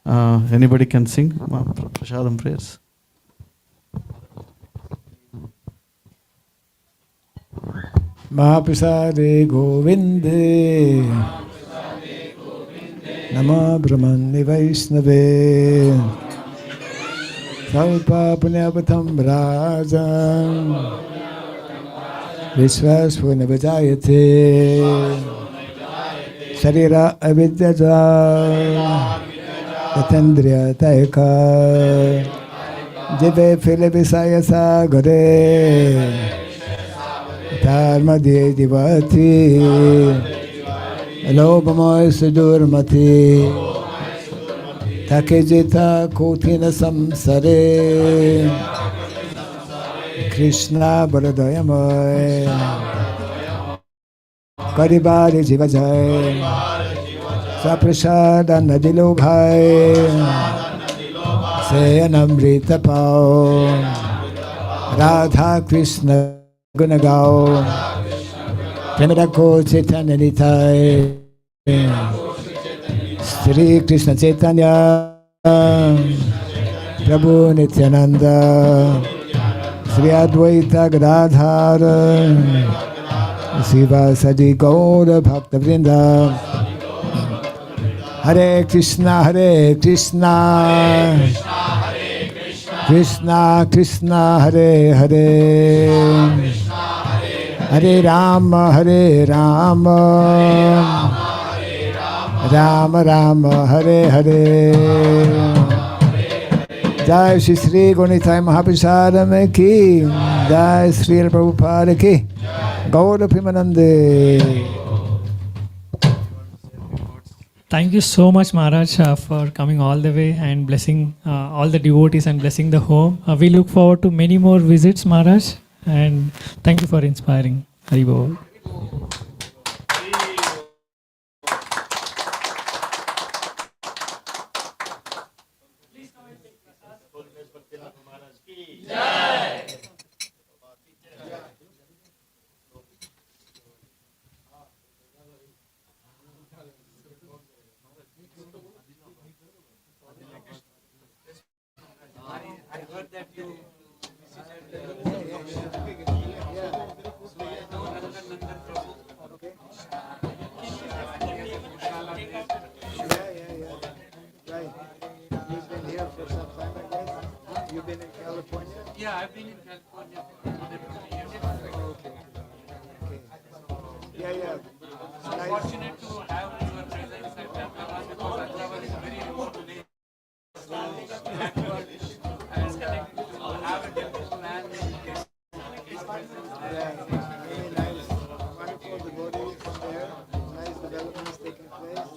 Anybody can sing Prashadam prayers? Mahaprasade Govinde Nama Brahmani Vaishnave Salpa Punyapatam Rajam Vishwas Punabhajayate Sharira Avidyaja Tatendriya Taika Jive Phile Visaya Sagare Dharmadye Divati Lobhamoy Sudurmati Takejita Kotina Samsare Krishna Baladayamay Karibari Jivajay Saprashada Nadilo Bhai Sayanamrita Pao Radha Krishna Gunagao Premadako Chaitanya Nitai Sri Krishna Chaitanya Prabhu Nityananda Sri Advaita Gadadhara Siva Sadi Gaura Bhakta Vrinda Hare Krishna Hare Krishna Krishna Krishna Hare Hare Hare Rama, Hare Rama, Rama Rama, Hare Hare. Jai Shri Sri Gauranitai Mahaprasadam ki, Jai Sri Prabhupada ki, Gaura Premanande. Thank you so much, Maharaj, for coming all the way and blessing all the devotees and blessing the home. We look forward to many more visits, Maharaj, and thank you for inspiring. Haribol. Right. You've been here for some time, I guess. You've been in California? Yeah, I've been in California for more than 20 years. Okay. Okay. Yeah, yeah. I'm fortunate to have your presence at Raghava because Raghava is a very remote village. Backward and to have a temple and his presence there. Yeah, really nice. Wonderful devotees from there. Nice developments taking place.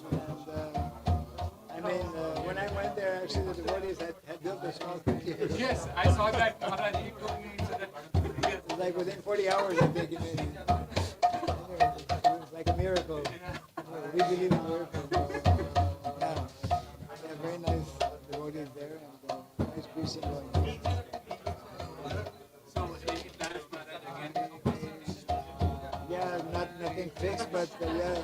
And when I went there, actually the devotees had built their small computer. Yes, I saw that. Maharaj, he told me so that. It was like within 40 hours, I think. It was like a miracle. We believe in miracles. Yeah, very nice devotees there and nice preaching going on. So, any plans, Maharaj, again? Yeah, nothing fixed, but yeah.